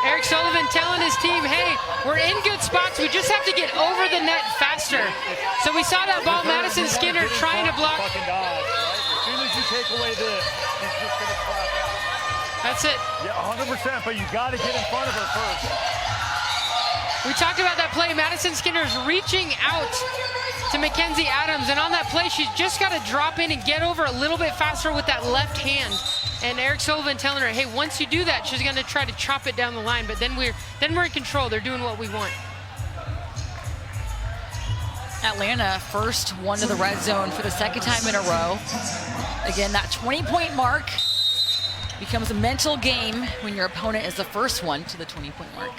Eric Sullivan telling his team, hey, we're in good spots. We just have to get over the net faster. So we saw that ball, Madison Skinner trying to block. Fucking dodge, right? As soon as you take away this, he's just going to flap out. That's it. Yeah, 100%, but you got to get in front of her first. We talked about that play. Madison Skinner's reaching out to Mackenzie Adams, and on that play, she's just got to drop in and get over a little bit faster with that left hand. And Eric Sullivan telling her, hey, once you do that, she's going to try to chop it down the line, but then we're in control. They're doing what we want. Atlanta first one to the red zone for the 2nd time in a row. Again, that 20-point mark becomes a mental game when your opponent is the first one to the 20-point mark.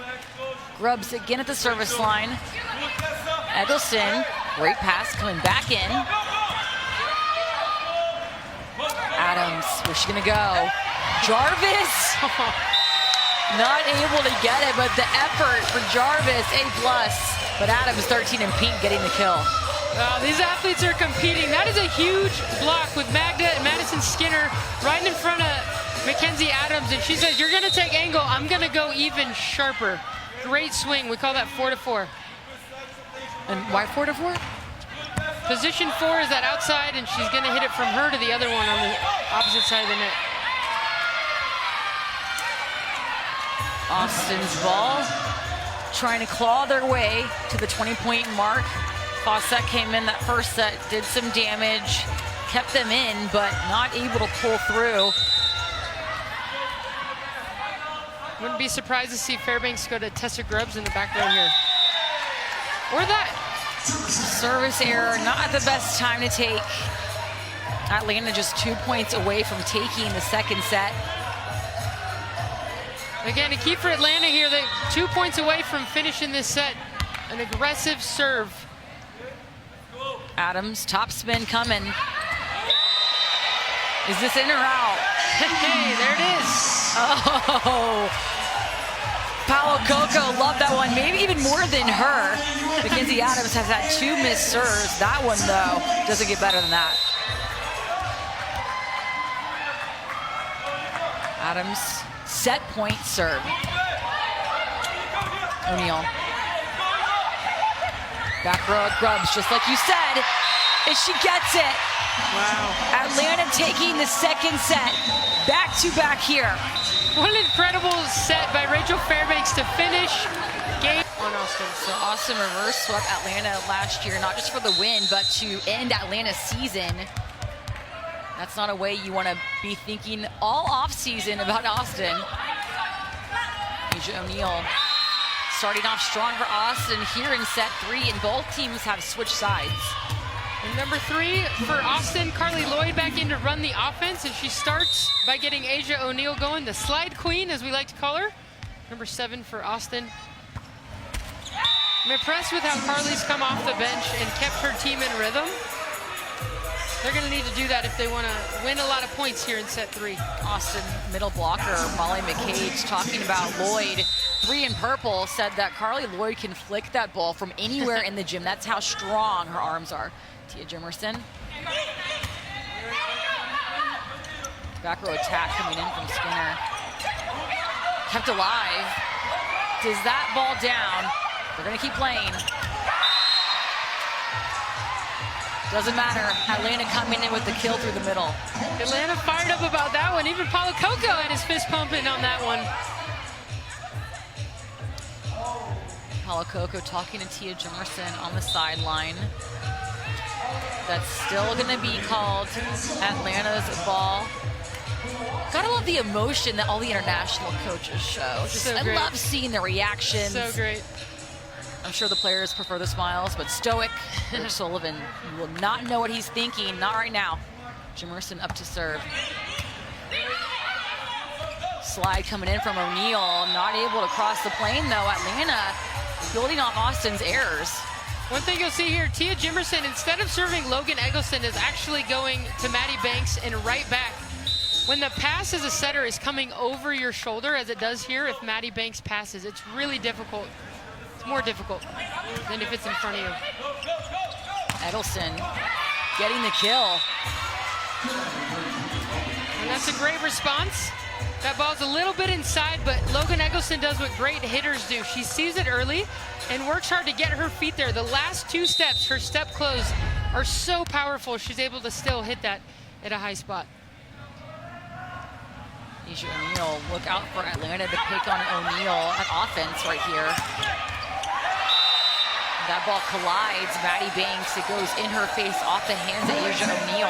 Grubbs again at the service line. Eggleston, great pass coming back in. Adams, where's she gonna go? Jarvis, not able to get it, but the effort for Jarvis, A+. But Adams, 13 in pink, getting the kill. These athletes are competing. That is a huge block with Magda and Madison Skinner right in front of Mackenzie Adams, and she says, you're gonna take angle, I'm gonna go even sharper. Great swing, we call that 4-4. And why 4-4? Position 4 is that outside, and she's gonna hit it from her to the other one on the opposite side of the net. Austin's ball, trying to claw their way to the 20-point mark. Fawcett came in that first set, did some damage, kept them in, but not able to pull through. Wouldn't be surprised to see Fairbanks go to Tessa Grubbs in the back row here. Or that. Service error, not the best time to take. Atlanta just 2 points away from taking the 2nd set. Again, a key for Atlanta here, they're 2 points away from finishing this set. An aggressive serve. Adams, top spin coming. Is this in or out? Hey, there it is. Oh, Paolo Coco loved that one, maybe even more than her. Mackenzie Adams has had 2 missed serves. That one, though, doesn't get better than that. Adams, set point serve. O'Neal. Back row at Grubbs, just like you said, and she gets it. Wow. Atlanta taking the 2nd set, back-to-back here. What an incredible set by Rachel Fairbanks to finish game on Austin. So Austin reverse swept Atlanta last year, not just for the win, but to end Atlanta's season. That's not a way you want to be thinking all off-season about Austin. Asia O'Neal starting off strong for Austin here in set 3, and both teams have switched sides. And number 3 for Austin, Carly Lloyd back in to run the offense, and she starts by getting Asia O'Neal going, the slide queen, as we like to call her. Number 7 for Austin. I'm impressed with how Carly's come off the bench and kept her team in rhythm. They're going to need to do that if they want to win a lot of points here in set 3. Austin middle blocker Molly McCage talking about Lloyd. 3 in purple said that Carly Lloyd can flick that ball from anywhere in the gym. That's how strong her arms are. Tia Jimerson. Back row attack coming in from Skinner. Kept alive. Does that ball down? They're going to keep playing. Doesn't matter. Atlanta coming in with the kill through the middle. Atlanta fired up about that one. Even Paulo Coco had his fist pumping on that one. Paulo Coco talking to Tia Jimerson on the sideline. That's still going to be called Atlanta's ball. Gotta love the emotion that all the international coaches show. So great. I love seeing the reactions. So great. I'm sure the players prefer the smiles, but stoic Eric Sullivan will not know what he's thinking. Not right now. Jimerson up to serve. Slide coming in from O'Neal. Not able to cross the plane, though. Atlanta building off Austin's errors. One thing you'll see here, Tia Jimerson, instead of serving Logan Eggleston, is actually going to Maddie Banks and right back. When the pass as a setter is coming over your shoulder, as it does here, if Maddie Banks passes, it's really difficult. It's more difficult than if it's in front of you. Eggleston getting the kill. And that's a great response. That ball's a little bit inside, but Logan Eggleston does what great hitters do. She sees it early and works hard to get her feet there. The last 2 steps, her step close, are so powerful. She's able to still hit that at a high spot. Asia O'Neal, look out for Atlanta to pick on O'Neal at offense right here. That ball collides Maddie Banks. It goes in her face off the hands of Asia O'Neal.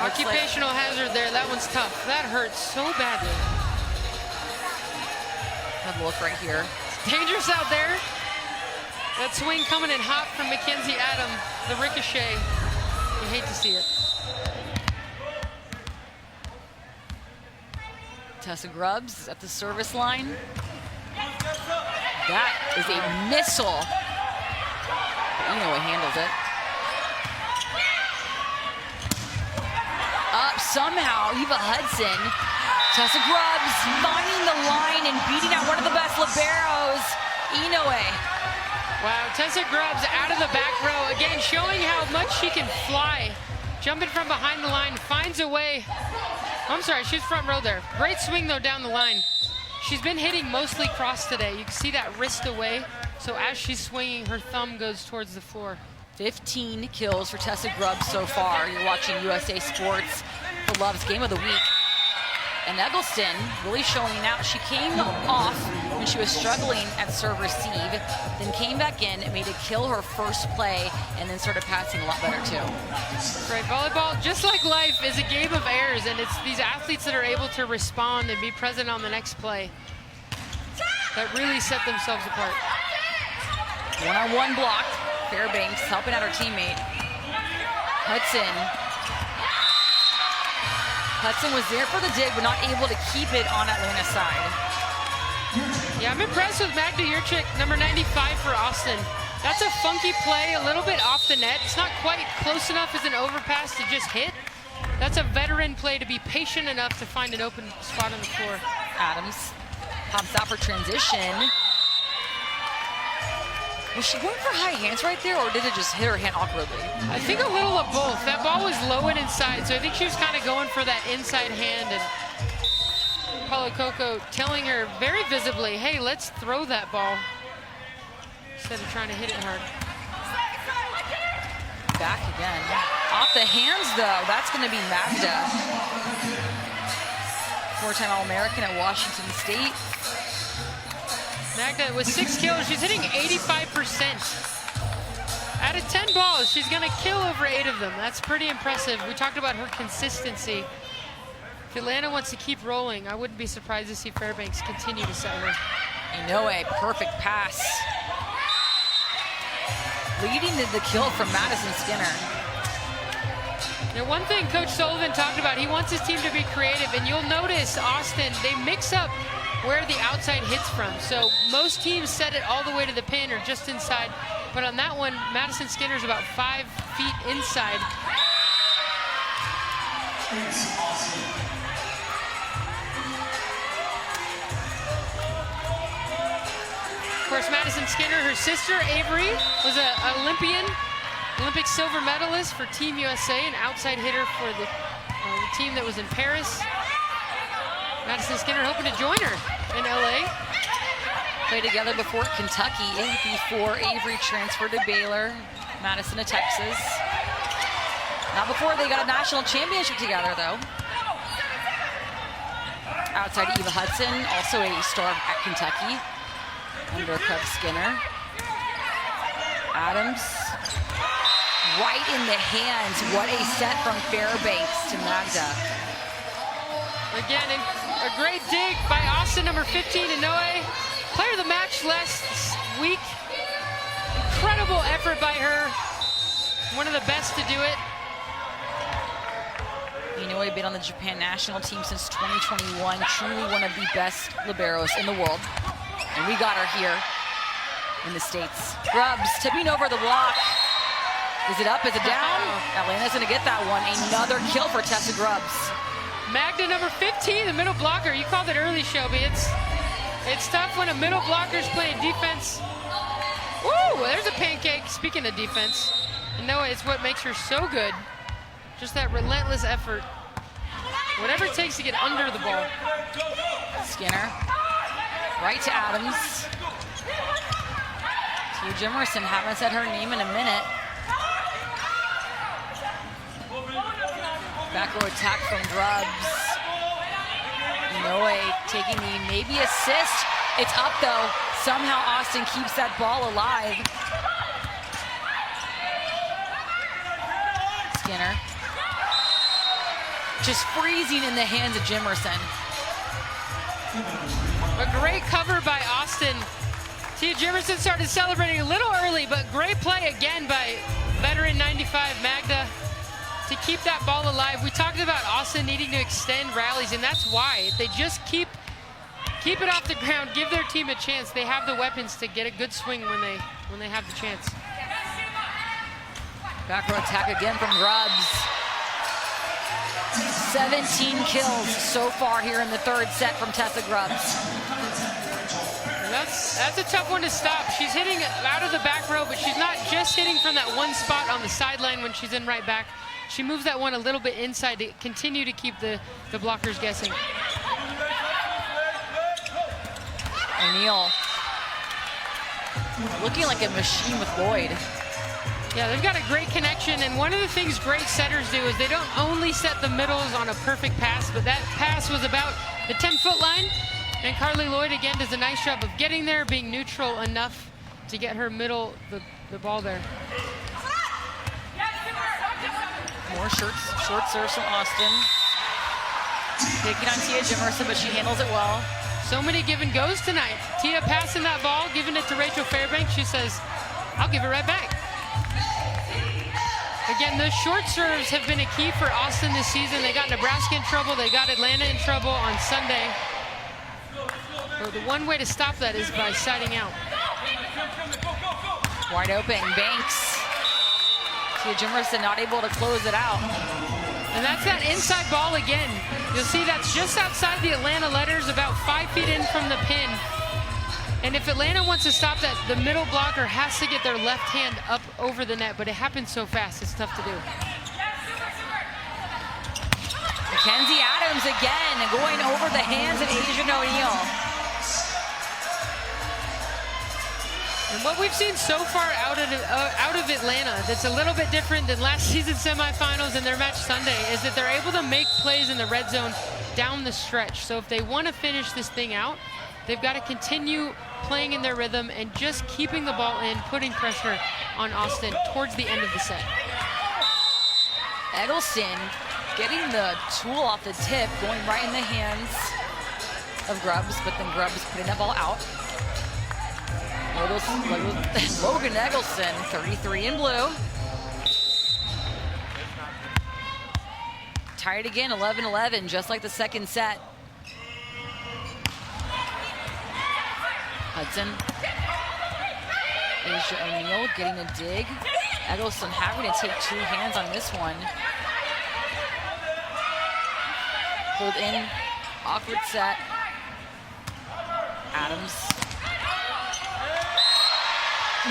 Occupational hazard there. That one's tough. That hurts so badly. Have a look right here. Dangerous out there. That swing coming in hot from Mackenzie Adam. The ricochet. You hate to see it. Tessa Grubbs at the service line. That is a missile. Inoue handles it. Up somehow, Eva Hudson. Tessa Grubbs finding the line and beating out one of the best liberos, Inoue. Wow, Tessa Grubbs out of the back row. Again, showing how much she can fly. Jumping from behind the line, finds a way. I'm sorry, she's front row there. Great swing, though, down the line. She's been hitting mostly cross today. You can see that wrist away. So as she's swinging, her thumb goes towards the floor. 15 kills for Tessa Grubbs so far. You're watching USA Sports, the Love's Game of the Week. And Eggleston really showing out. She came off when she was struggling at serve receive, then came back in and made a kill her first play, and then started passing a lot better too. Right, volleyball, just like life, is a game of errors, and it's these athletes that are able to respond and be present on the next play that really set themselves apart. One-on-one block. Fairbanks helping out her teammate. Hudson was there for the dig, but not able to keep it on Atlanta's side. Yeah, I'm impressed with Magda Jurczyk, number 95 for Austin. That's a funky play, a little bit off the net. It's not quite close enough as an overpass to just hit. That's a veteran play to be patient enough to find an open spot on the floor. Adams pops out for transition. Was she going for high hands right there, or did it just hit her hand awkwardly? I think a little of both. That ball was low and inside, so I think she was kind of going for that inside hand, and Paulo Coco telling her very visibly, hey, let's throw that ball, instead of trying to hit it hard. Back again. Off the hands, though. That's going to be Magda. 4-time All-American at Washington State. Magda with 6 kills, she's hitting 85%. Out of 10 balls, she's going to kill over 8 of them. That's pretty impressive. We talked about her consistency. If Atlanta wants to keep rolling, I wouldn't be surprised to see Fairbanks continue to set her. Inoue, perfect pass. Leading to the kill from Madison Skinner. Now, one thing Coach Sullivan talked about, he wants his team to be creative, and you'll notice Austin, they mix up where the outside hits from. So most teams set it all the way to the pin or just inside, but on that one, Madison Skinner's about 5 feet inside. Of course, Madison Skinner, her sister Avery was an Olympic silver medalist for Team USA, an outside hitter for the team that was in Paris. Madison Skinner hoping to join her in LA. Played together before Kentucky, before Avery transferred to Baylor, Madison to Texas. Not before they got a national championship together, though. Outside Eva Hudson, also a star at Kentucky, under Coach Skinner. Adams, right in the hands. What a set from Fairbanks to Magda. Again, a great dig by Austin, number 15, Inoue. Player of the match last week. Incredible effort by her. One of the best to do it. Inoue been on the Japan national team since 2021. Truly one of the best liberos in the world. And we got her here in the States. Grubbs tipping over the block. Is it up? Is it down? Atlanta's going to get that one. Another kill for Tessa Grubbs. Magda, number 15, the middle blocker. You called it early, Shelby. It's tough when a middle blocker's playing defense. Woo! There's a pancake. Speaking of defense, Inoue, it's what makes her so good. Just that relentless effort. Whatever it takes to get under the ball. Skinner. Right to Adams. Tia Jimerson, haven't said her name in a minute. Back row attack from Grubbs. Inoue taking the maybe assist. It's up though. Somehow Austin keeps that ball alive. Skinner. Just freezing in the hands of Jimerson. A great cover by Austin. Tia Jimerson started celebrating a little early, but great play again by veteran 95 Magda to keep that ball alive. We talked about Austin needing to extend rallies, and that's why. If they just keep it off the ground, give their team a chance, they have the weapons to get a good swing when they have the chance. Back row attack again from Grubbs. 17 kills so far here in the third set from Tessa Grubbs. That's a tough one to stop. She's hitting out of the back row, but she's not just hitting from that one spot on the sideline when she's in right back. She moves that one a little bit inside to continue to keep the blockers guessing. O'Neal looking like a machine with Lloyd. Yeah, they've got a great connection, and one of the things great setters do is they don't only set the middles on a perfect pass, but that pass was about the 10-foot line, and Carly Lloyd again does a nice job of getting there, being neutral enough to get her middle, the ball there. More short serves from Austin. Taking on Tia Jimerson, but she handles it well. So many give and goes tonight. Tia passing that ball, giving it to Rachel Fairbanks. She says, I'll give it right back. Again, those short serves have been a key for Austin this season. They got Nebraska in trouble. They got Atlanta in trouble on Sunday. So the one way to stop that is by siding out. Wide open, Banks. Tia Jimerson not able to close it out. And that's that inside ball again. You'll see that's just outside the Atlanta letters, about 5 feet in from the pin. And if Atlanta wants to stop that, the middle blocker has to get their left hand up over the net, but it happens so fast, it's tough to do. Mackenzie Adams again, going over the hands of Asian O'Neal. And what we've seen so far out of Atlanta that's a little bit different than last season's semifinals and their match Sunday is that they're able to make plays in the red zone down the stretch. So if they want to finish this thing out, They've got to continue playing in their rhythm and just keeping the ball in, putting pressure on Austin towards the end of the set. Eggleston getting the tool off the tip, going right in the hands of Grubbs, but then Grubbs putting that ball out. Logan Eggleston, 33 in blue. Tied again, 11-11, just like the second set. Hudson. Asia O'Neal getting a dig. Eggleston having to take 2 hands on this one. Hold in, awkward set. Adams.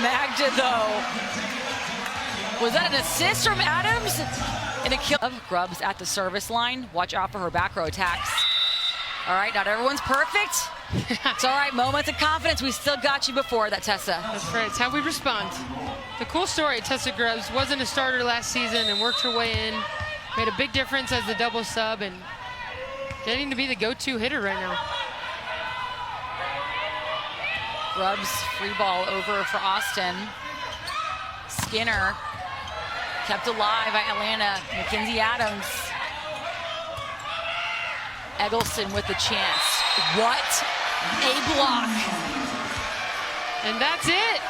Magda, though. Was that an assist from Adams? And a kill of Grubbs at the service line. Watch out for her back row attacks. All right, not everyone's perfect. It's all right, moments of confidence. We still got you before that, Tessa. That's right, it's how we respond. The cool story, Tessa Grubbs wasn't a starter last season and worked her way in. Made a big difference as the double sub and getting to be the go-to hitter right now. Grubbs, free ball over for Austin. Skinner kept alive by Atlanta. Mackenzie Adams. Eggleston with the chance. What a block. And that's it.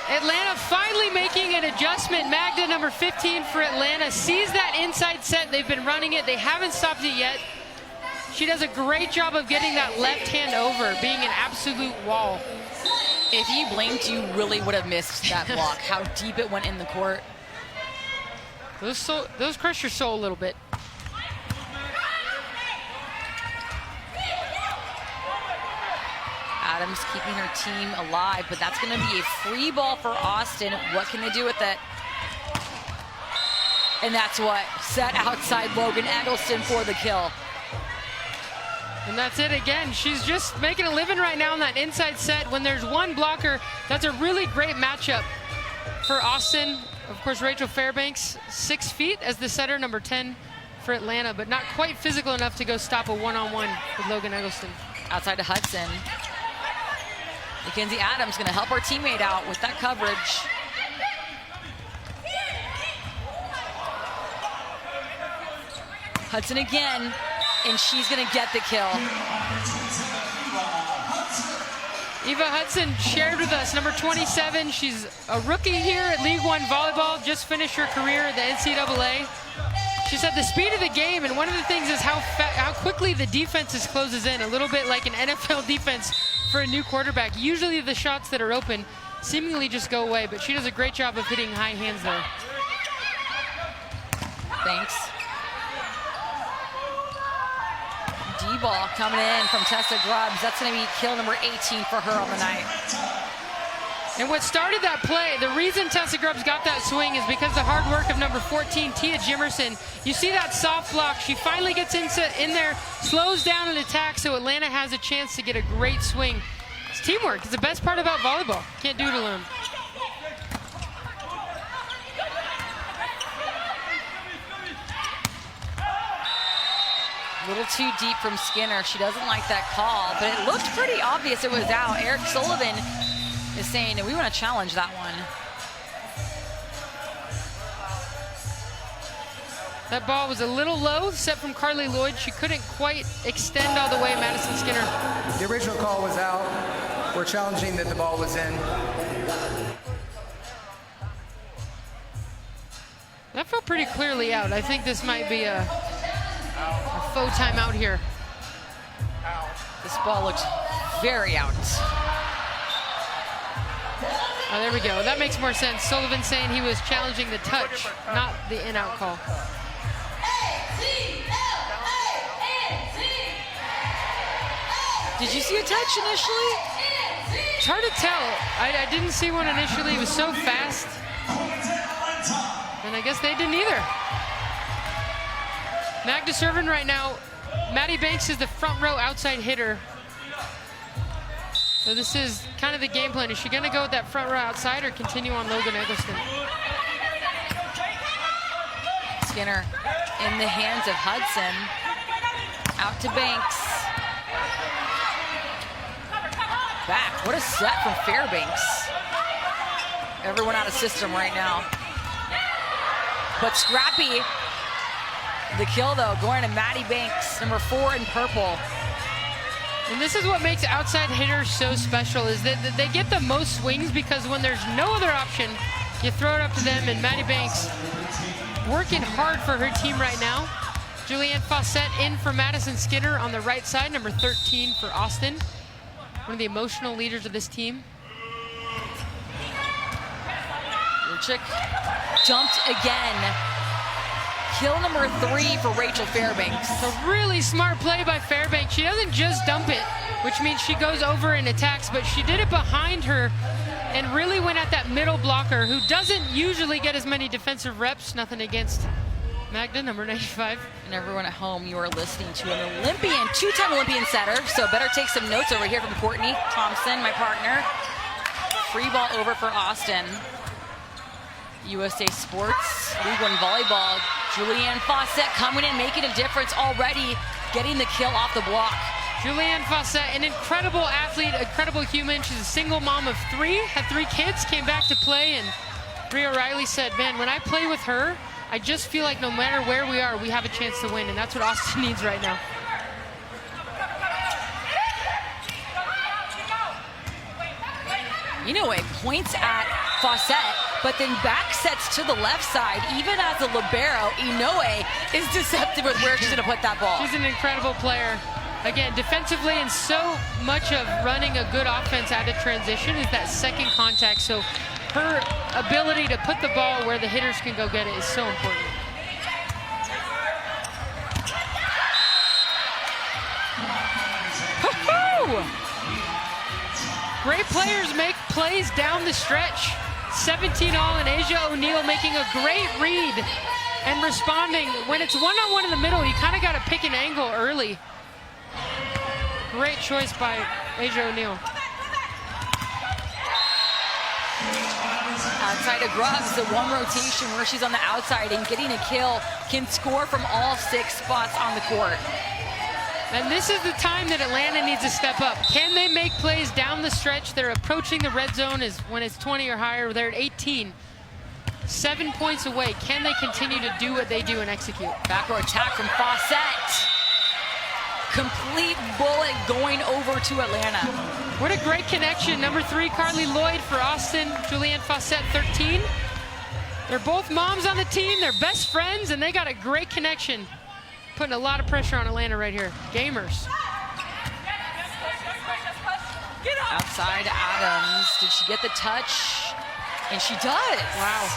Atlanta finally making an adjustment. Magda, number 15 for Atlanta, sees that inside set. They've been running it. They haven't stopped it yet. She does a great job of getting that left hand over, being an absolute wall. If you blinked, you really would have missed that block. How deep it went in the court. Those crush your soul a little bit. Adams keeping her team alive, but that's going to be a free ball for Austin. What can they do with it? And that's what set outside Logan Eggleston for the kill. And that's it again. She's just making a living right now in that inside set. When there's one blocker, that's a really great matchup for Austin. Of course, Rachel Fairbanks, 6 feet as the setter, number 10 for Atlanta, but not quite physical enough to go stop a one-on-one with Logan Eggleston. Outside to Hudson. Mackenzie Adams going to help her teammate out with that coverage. Hudson again, and she's going to get the kill. Eva Hudson shared with us, number 27. She's a rookie here at League One Volleyball, just finished her career at the NCAA. She said the speed of the game, and one of the things is how quickly the defense closes in, a little bit like an NFL defense for a new quarterback. Usually the shots that are open seemingly just go away, but she does a great job of hitting high hands there. Thanks. D-ball coming in from Tessa Grubbs. That's going to be kill number 18 for her on the night. And what started that play, the reason Tessa Grubbs got that swing is because the hard work of number 14, Tia Jimerson. You see that soft block. She finally gets in there, slows down and attacks, so Atlanta has a chance to get a great swing. It's teamwork. It's the best part about volleyball. Can't do it alone. A little too deep from Skinner. She doesn't like that call, but it looked pretty obvious it was out. Eric Sullivan is saying that we want to challenge that one. That ball was a little low, set from Carly Lloyd. She couldn't quite extend all the way, Madison Skinner. The original call was out. We're challenging that the ball was in. That felt pretty clearly out. I think this might be a faux timeout here. This ball looks very out. Oh, there we go. That makes more sense. Sullivan saying he was challenging the touch, not the in-out call. Did you see a touch initially? It's hard to tell. I didn't see one initially. It was so fast. And I guess they didn't either. Magda serving right now. Maddie Banks is the front row outside hitter. So this is kind of the game plan. Is she going to go with that front row outside or continue on Logan Eggleston? Skinner in the hands of Hudson. Out to Banks. back. What a set from Fairbanks. Everyone out of system right now. But Scrappy, the kill though, going to Maddie Banks, number 4 in purple. And this is what makes outside hitters so special, is that they get the most swings because when there's no other option, you throw it up to them. And Maddie Banks working hard for her team right now. Julianne Fawcett in for Madison Skinner on the right side, number 13 for Austin. One of the emotional leaders of this team. Chick jumped again. Kill number 3 for Rachel Fairbanks. A really smart play by Fairbanks. She doesn't just dump it, which means she goes over and attacks, but she did it behind her and really went at that middle blocker who doesn't usually get as many defensive reps. Nothing against Magda, number 95. And everyone at home, you are listening to an Olympian, 2-time Olympian setter, so better take some notes over here from Courtney Thompson, my partner. Free ball over for Austin. USA Sports, League One Volleyball. Julianne Fawcett coming in, making a difference already, getting the kill off the block. Julianne Fawcett, an incredible athlete, incredible human. She's a single mom of 3, had 3 kids, came back to play, and Bria Riley said, man, when I play with her, I just feel like no matter where we are, we have a chance to win, and that's what Austin needs right now. Inoue points at Fawcett, but then back sets to the left side. Even as a libero, Inoue is deceptive with where she's going to put that ball. She's an incredible player. Again, defensively, and so much of running a good offense out of transition is that second contact. So her ability to put the ball where the hitters can go get it is so important. Great players make plays down the stretch. 17 all, and Asia O'Neal making a great read and responding. When it's one-on-one in the middle, you kind of got to pick an angle early. Great choice by Asia O'Neal. Outside of Grubbs, the one rotation where she's on the outside and getting a kill, can score from all 6 spots on the court. And this is the time that Atlanta needs to step up. Can they make plays down the stretch? They're approaching the red zone when it's 20 or higher. They're at 18. 7 points away. Can they continue to do what they do and execute? Back row attack from Fawcett. Complete bullet going over to Atlanta. What a great connection. Number 3, Carly Lloyd for Austin. Julianne Fawcett, 13. They're both moms on the team. They're best friends, and they got a great connection. Putting a lot of pressure on Atlanta right here. Gamers. Outside Adams. Did she get the touch? And she does. Wow.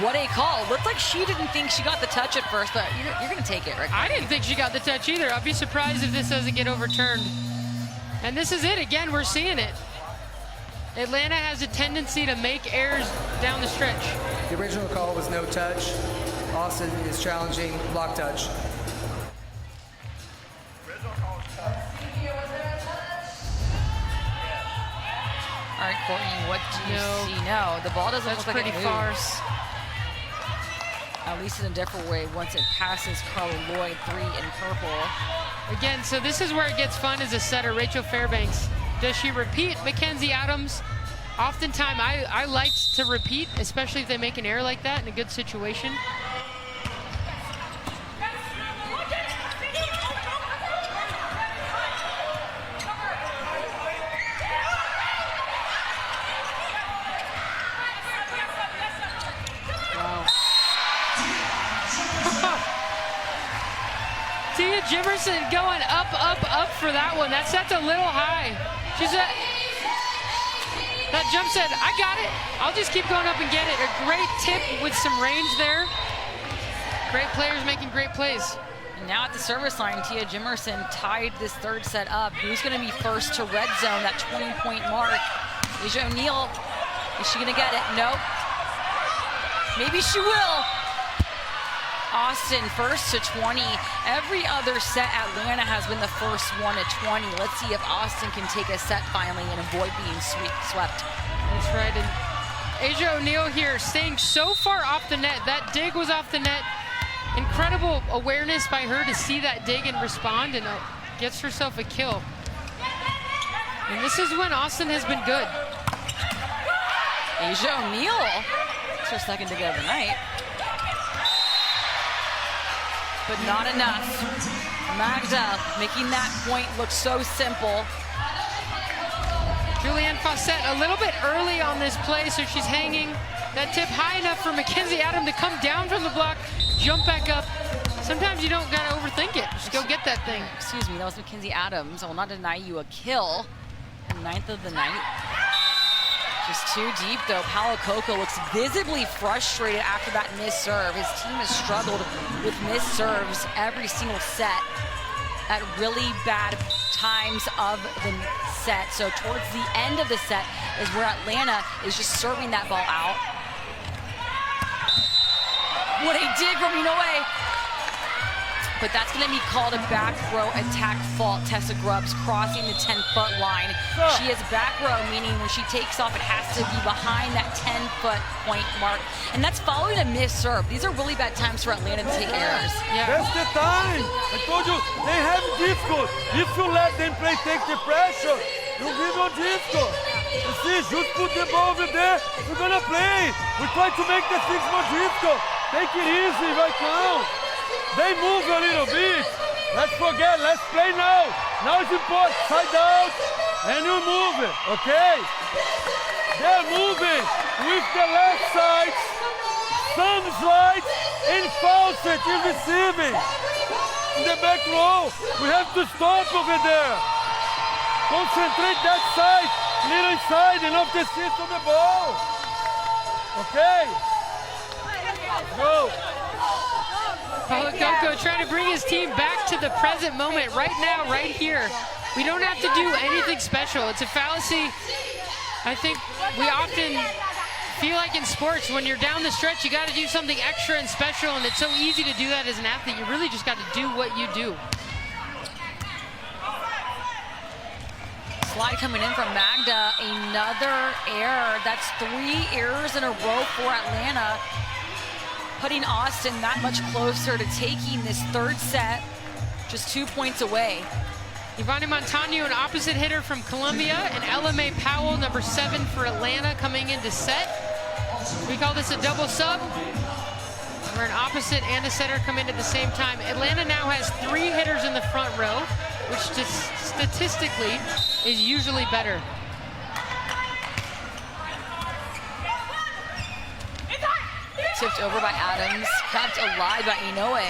What a call. Looked like she didn't think she got the touch at first, but you're going to take it, Rick. I didn't think she got the touch either. I'd be surprised if this doesn't get overturned. And this is it. Again, we're seeing it. Atlanta has a tendency to make errors down the stretch. The original call was no touch. Austin is challenging block touch. All right, Courtney, what do you see? No, the ball doesn't look like pretty it far. moves. At least in a different way once it passes Carly Lloyd, 3 in purple. Again, so this is where it gets fun as a setter. Rachel Fairbanks. Does she repeat Mackenzie Adams? Oftentimes, I like to repeat, especially if they make an error like that in a good situation. Tia Jimerson going up, up, up for that one. That set's a little high. That jump set, I got it. I'll just keep going up and get it. A great tip with some range there. Great players making great plays. And now at the service line, Tia Jimerson tied this 3rd set up. Who's going to be first to red zone, that 20-point mark? Asia O'Neal, is she going to get it? Nope. Maybe she will. Austin first to 20. Every other set, Atlanta has been the first one at 20. Let's see if Austin can take a set finally and avoid being swept. That's right. And Asia O'Neal here staying so far off the net. That dig was off the net. Incredible awareness by her to see that dig and respond, and gets herself a kill. And this is when Austin has been good. Asia O'Neal. It's her second to go of the night. But not enough. Magda making that point look so simple. Julianne Fawcett a little bit early on this play, so she's hanging that tip high enough for Mackenzie Adam to come down from the block, jump back up. Sometimes you don't gotta overthink it. Just go get that thing. Excuse me, that was Mackenzie Adams. I will not deny you a kill. The 9th of the night. Just too deep though. Paulo Coco looks visibly frustrated after that missed serve. His team has struggled with missed serves every single set at really bad times of the set. So towards the end of the set is where Atlanta is just serving that ball out. What a dig from Inoue. But that's going to be called a back row attack fault. Tessa Grubbs crossing the 10-foot line. She is back row, meaning when she takes off, it has to be behind that 10-foot point mark. And that's following a missed serve. These are really bad times for Atlanta to take errors. Yeah. That's the time. I told you, they have difficult. If you let them play, take the pressure, you'll be more difficult. You see, just put the ball over there. We're going to play. We try to make the things more difficult. Take it easy right now. They move a little bit. Let's forget, let's play now. Now it's important, side out, and you move it, okay? They're moving with the left side, thumb slide, and Fawcett is receiving. In the back row, we have to stop over there. Concentrate that side, little inside, and off the assist on the ball. Okay? Go. Paulo Coco trying to bring his team back to the present moment right now, right here. We don't have to do anything special. It's a fallacy. I think we often feel like in sports, when you're down the stretch, you got to do something extra and special, and it's so easy to do that as an athlete. You really just got to do what you do. Slide coming in from Magda, another error. That's 3 errors in a row for Atlanta, putting Austin that much closer to taking this third set, just 2 points away. Ivani Montano, an opposite hitter from Columbia, and Ella Mae Powell, number 7 for Atlanta, coming into set. We call this a double sub, where an opposite and a setter come in at the same time. Atlanta now has 3 hitters in the front row, which just statistically is usually better. Tipped over by Adams, kept alive by Inoue.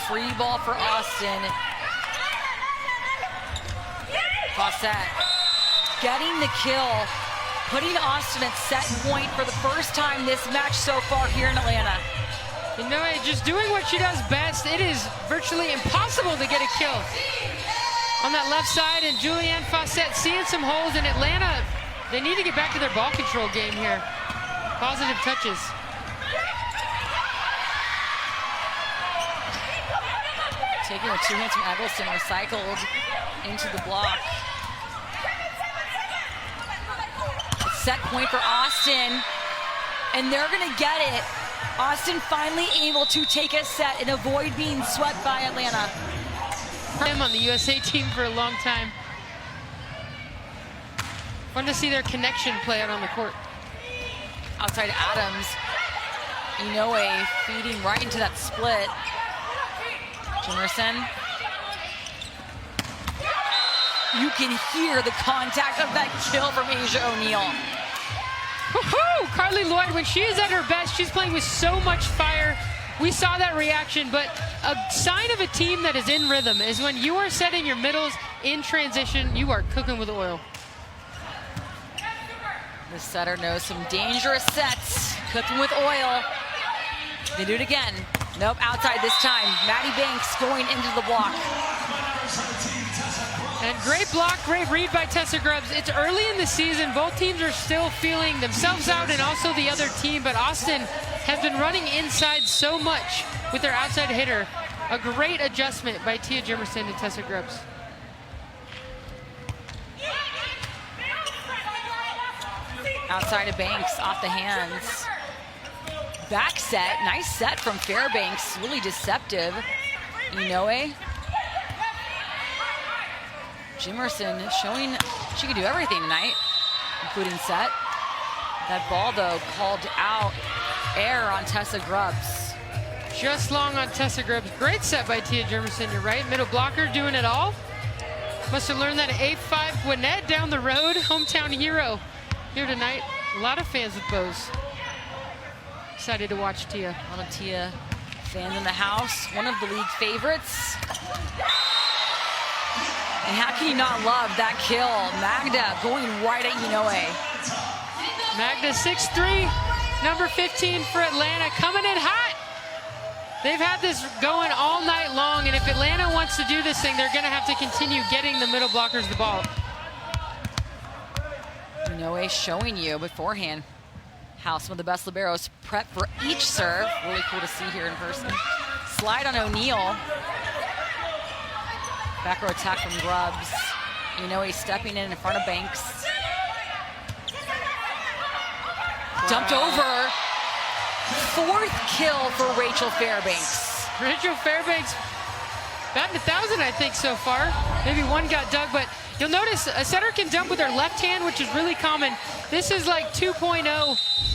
Free ball for Austin. Fawcett getting the kill, putting Austin at set point for the first time this match so far here in Atlanta. Inoue just doing what she does best. It is virtually impossible to get a kill on that left side, and Julianne Fawcett seeing some holes in Atlanta. They need to get back to their ball control game here. Positive touches. Taking with 2 hands from Eggleston, recycled into the block. It's set point for Austin, and they're gonna get it. Austin finally able to take a set and avoid being swept by Atlanta. Him on the USA team for a long time. Fun to see their connection play out on the court. Outside Adams, Inoue feeding right into that split. Jimerson. You can hear the contact of that kill from Asia O'Neal. Woohoo! Carly Lloyd, when she is at her best, she's playing with so much fire. We saw that reaction, but a sign of a team that is in rhythm is when you are setting your middles in transition, you are cooking with oil. The setter knows some dangerous sets, cooking with oil. They do it again. Nope, outside this time. Maddie Banks going into the block. And great block, great read by Tessa Grubbs. It's early in the season. Both teams are still feeling themselves out and also the other team, but Austin has been running inside so much with their outside hitter. A great adjustment by Tia Jimerson and Tessa Grubbs. Outside of Banks, off the hands. Back set, nice set from Fairbanks, really deceptive. Inoue Jimerson showing she can do everything tonight, including set. That ball, though, called out. Air on Tessa Grubbs. Just long on Tessa Grubbs. Great set by Tia Jimerson, you're right. Middle blocker doing it all. Must have learned that at A5 Gwinnett down the road. Hometown hero here tonight. A lot of fans with bows. Excited to watch Tia. A lot of Tia fans in the house. One of the league favorites. And how can you not love that kill? Magda going right at Inoue. Magda 6'3", number 15 for Atlanta, coming in hot. They've had this going all night long, and if Atlanta wants to do this thing, they're going to have to continue getting the middle blockers the ball. Inoue showing you beforehand how some of the best liberos prep for each serve. Really cool to see here in person. Slide on O'Neal. Back row attack from Grubbs. Inoue stepping in front of Banks. Dumped over. Fourth kill for Rachel Fairbanks. Rachel Fairbanks batting 1,000, I think, so far. Maybe one got dug, but you'll notice a setter can dump with her left hand, which is really common. This is like 2.0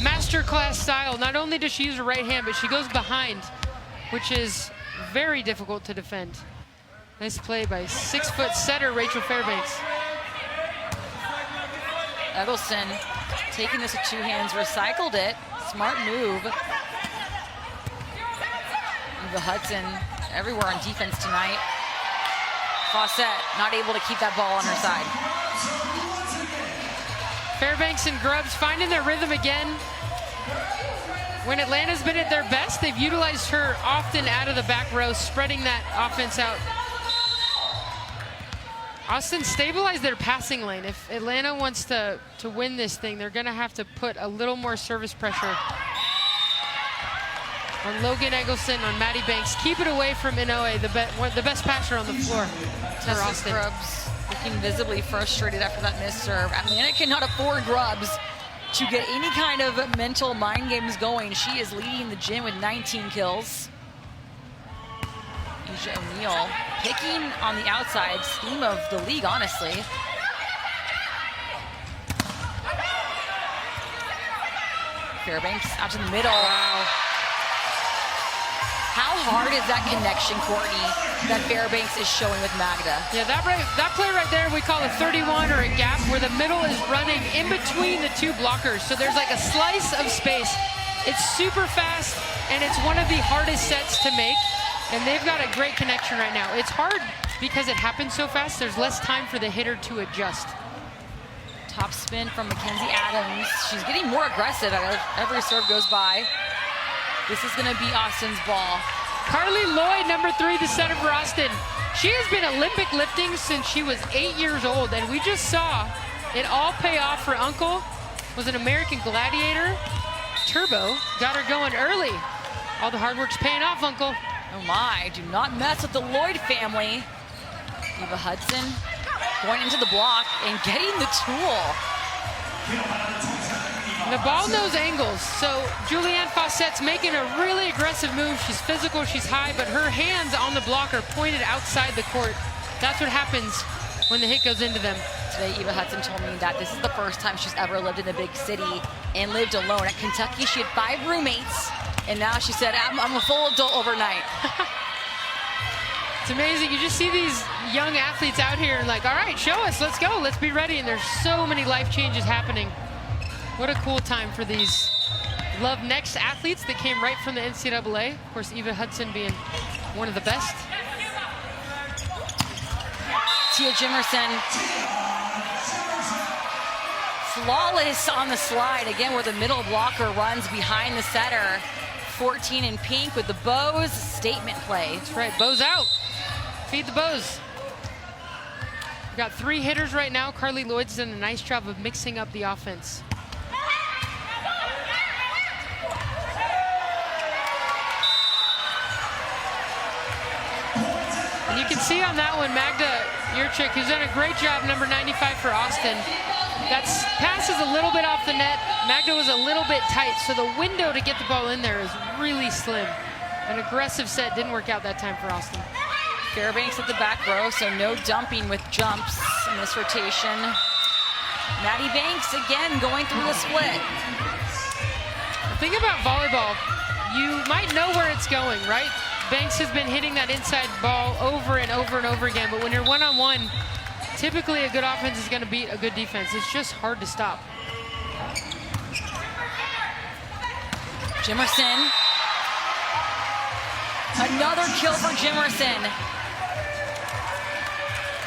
masterclass style. Not only does she use her right hand, but she goes behind, which is very difficult to defend. Nice play by 6-foot setter Rachel Fairbanks. Eggleston taking this with two hands, recycled it. Smart move. Eva Hudson everywhere on defense tonight. Fawcett not able to keep that ball on her side. Fairbanks and Grubbs finding their rhythm again. When Atlanta's been at their best, they've utilized her often out of the back row, spreading that offense out. Austin stabilized their passing lane. If Atlanta wants to win this thing, they're gonna have to put a little more service pressure on Logan Eggleston, on Maddie Banks. Keep it away from Inoue, the best passer on the floor. Tessa Grubbs looking visibly frustrated after that missed serve. Atlanta cannot afford Grubbs to get any kind of mental mind games going. She is leading the gym with 19 kills. Asia O'Neal picking on the outside, scheme of the league, honestly. Fairbanks out to the middle. Wow. How hard is that connection, Courtney, that Fairbanks is showing with Magda? Yeah, that play right there we call a 31 or a gap, where the middle is running in between the two blockers. So there's like a slice of space. It's super fast, and it's one of the hardest sets to make. And they've got a great connection right now. It's hard because it happens so fast. There's less time for the hitter to adjust. Top spin from Mackenzie Adams. She's getting more aggressive as every serve goes by. This is gonna be Austin's ball. Carly Lloyd, number 3, the setter for Austin. She has been Olympic lifting since she was 8 years old, and we just saw it all pay off. Her uncle was an American Gladiator. Turbo got her going early. All the hard work's paying off, Uncle. Oh my, do not mess with the Lloyd family. Eva Hudson going into the block and getting the tool. And the ball knows angles, so Julianne Fawcett's making a really aggressive move. She's physical, she's high, but her hands on the block are pointed outside the court. That's what happens when the hit goes into them. Today, Eva Hudson told me that this is the first time she's ever lived in a big city and lived alone. At Kentucky, she had 5 roommates. And now she said, I'm a full adult overnight. It's amazing. You just see these young athletes out here and like, all right, show us, let's go, let's be ready. And there's so many life changes happening. What a cool time for these Love Next athletes that came right from the NCAA. Of course, Eva Hudson being one of the best. Tia Jimerson, flawless on the slide. Again, where the middle blocker runs behind the setter. 14 in pink with the bows, statement play. That's right, bows out. Feed the bows. We've got 3 hitters right now. Carly Lloyd's done a nice job of mixing up the offense. And you can see on that one, Magda Yurchik, who's done a great job, number 95 for Austin. That pass is a little bit off the net. Magda was a little bit tight, so the window to get the ball in there is really slim. An aggressive set didn't work out that time for Austin. Fairbanks at the back row, so no dumping with jumps in this rotation. Maddie Banks again going through the split. The thing about volleyball, you might know where it's going, right? Banks has been hitting that inside ball over and over and over again, but when you're one-on-one, typically a good offense is going to beat a good defense. It's just hard to stop. Jimerson. Another kill for Jimerson.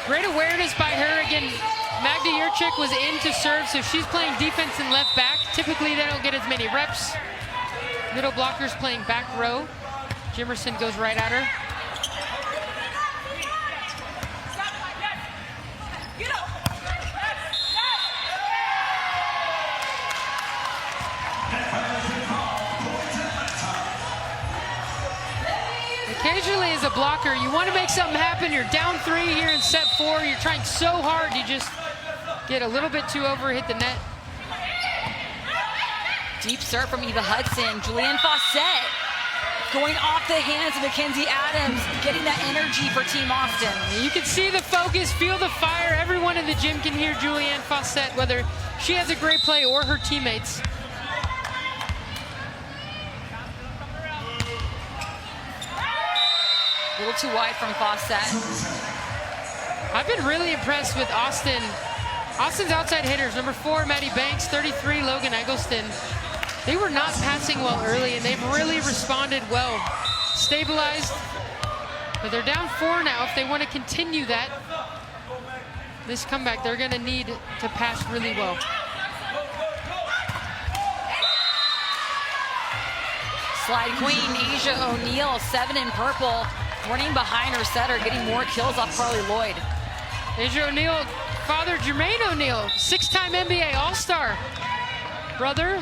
Great awareness by her. Again, Magda Jurczyk was in to serve, so she's playing defense and left back. Typically, they don't get as many reps. Middle blockers playing back row. Jimerson goes right at her. Occasionally as a blocker, you want to make something happen. You're down 3 here in set 4. You're trying so hard, you just get a little bit too over, hit the net. Deep serve from Eva Hudson. Julianne Fawcett going off the hands of Mackenzie Adams, getting that energy for Team Austin. You can see the focus, feel the fire. Everyone in the gym can hear Julianne Fawcett, whether she has a great play or her teammates. A little too wide from Fawcett. I've been really impressed with Austin. Austin's outside hitters, number 4, Maddie Banks, 33, Logan Eggleston. They were not passing well early, and they've really responded well. Stabilized, but they're down 4 now. If they want to continue that, this comeback, they're going to need to pass really well. Slide queen, Asia O'Neal, 7 in purple, running behind her setter, getting more kills off Carly Lloyd. Asia O'Neal, father Jermaine O'Neal, 6-time NBA All-Star. Brother,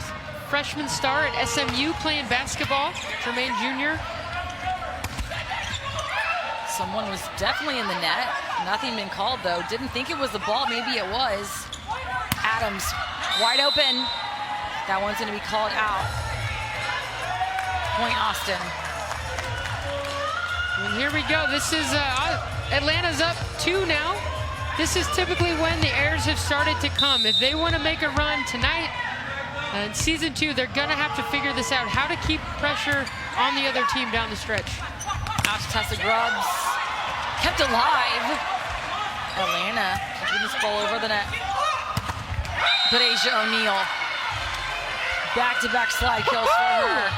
freshman star at SMU playing basketball, Jermaine Jr. Someone was definitely in the net. Nothing been called though. Didn't think it was the ball, maybe it was. Adams, wide open. That one's gonna be called out. Point Austin. And here we go. This is Atlanta's up 2 now. This is typically when the errors have started to come. If they want to make a run tonight in season 2, they're gonna have to figure this out. How to keep pressure on the other team down the stretch. Out to Tessa Grubbs. Kept alive. Atlanta keeping this ball over the net. But Asia O'Neal. Back-to-back slide kills for her.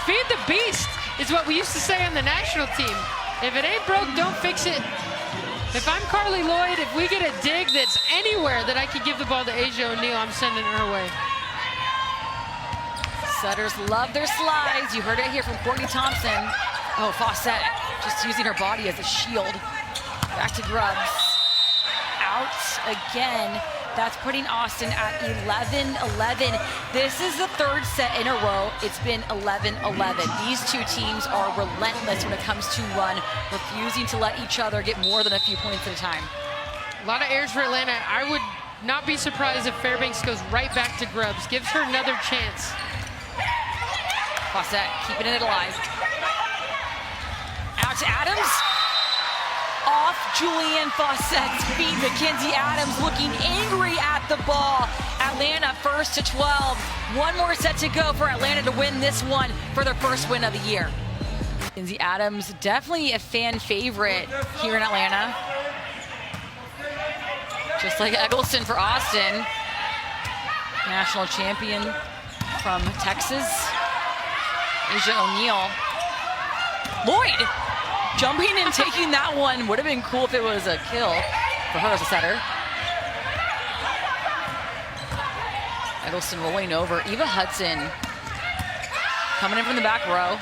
Feed the beast is what we used to say on the national team. If it ain't broke, don't fix it. If I'm Carly Lloyd, if we get a dig that's anywhere that I could give the ball to Asia O'Neal, I'm sending her away. Setters love their slides. You heard it here from Courtney Thompson. Oh, Fawcett just using her body as a shield. Back to Grubbs. Out again. That's putting Austin at 11-11. This is the 3rd set in a row. It's been 11-11. These two teams are relentless when it comes to run, refusing to let each other get more than a few points at a time. A lot of errors for Atlanta. I would not be surprised if Fairbanks goes right back to Grubbs, gives her another chance. Fawcett keeping it alive. Out to Adams. Off Julianne Fawcett's feet. Mackenzie Adams looking angry at the ball. Atlanta first to 12. One more set to go for Atlanta to win this one for their first win of the year. Mackenzie Adams, definitely a fan favorite here in Atlanta. Just like Eggleston for Austin. National champion from Texas. Asia O'Neal. Lloyd jumping and taking that one. Would have been cool if it was a kill for her as a setter. Eggleston rolling over. Eva Hudson coming in from the back row.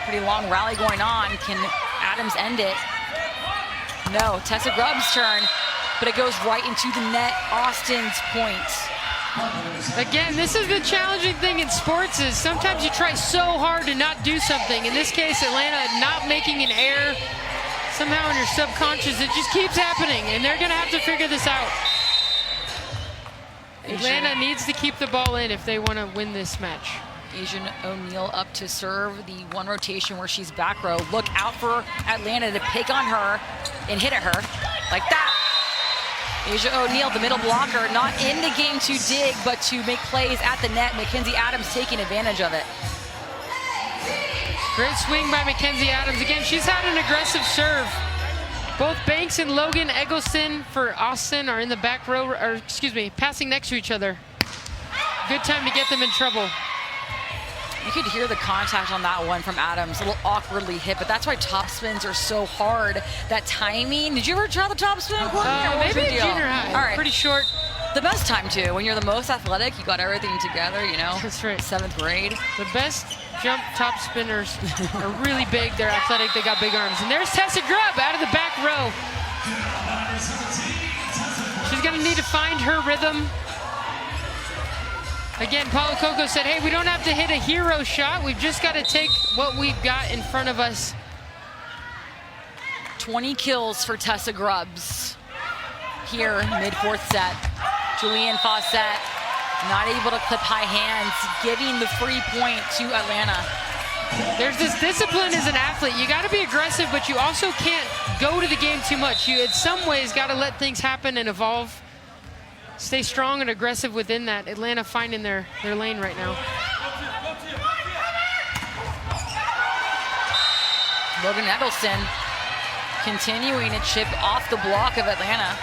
Pretty long rally going on. Can Adams end it? No, Tessa Grubbs' turn, but it goes right into the net. Austin's point. Again, this is the challenging thing in sports is sometimes you try so hard to not do something. In this case, Atlanta not making an error. Somehow in your subconscious, it just keeps happening, and they're gonna have to figure this out. Atlanta needs to keep the ball in if they wanna win this match. Asian O'Neal up to serve the one rotation where she's back row. Look out for Atlanta to pick on her and hit at her like that. Asia O'Neal, the middle blocker, not in the game to dig, but to make plays at the net. Mackenzie Adams taking advantage of it. Great swing by Mackenzie Adams. Again, she's had an aggressive serve. Both Banks and Logan Eggleston for Austin are in the back row, or excuse me, passing next to each other. Good time to get them in trouble. You could hear the contact on that one from Adams, a little awkwardly hit, but that's why top spins are so hard. That timing. Did you ever try the top spin? Maybe in junior high. All right. Pretty short. The best time too, when you're the most athletic, you got everything together, you know. That's right. 7th grade. The best jump top spinners are really big. They're athletic. They got big arms. And there's Tessa Grubb out of the back row. She's going to need to find her rhythm. Again, Paulo Coco said, hey, we don't have to hit a hero shot. We've just got to take what we've got in front of us. 20 kills for Tessa Grubbs here, mid-4th set. Julianne Fawcett not able to clip high hands, giving the free point to Atlanta. There's this discipline as an athlete. You got to be aggressive, but you also can't go to the game too much. You, in some ways, got to let things happen and evolve. Stay strong and aggressive within that. Atlanta finding their lane right now. Logan Eggleston continuing to chip off the block of Atlanta.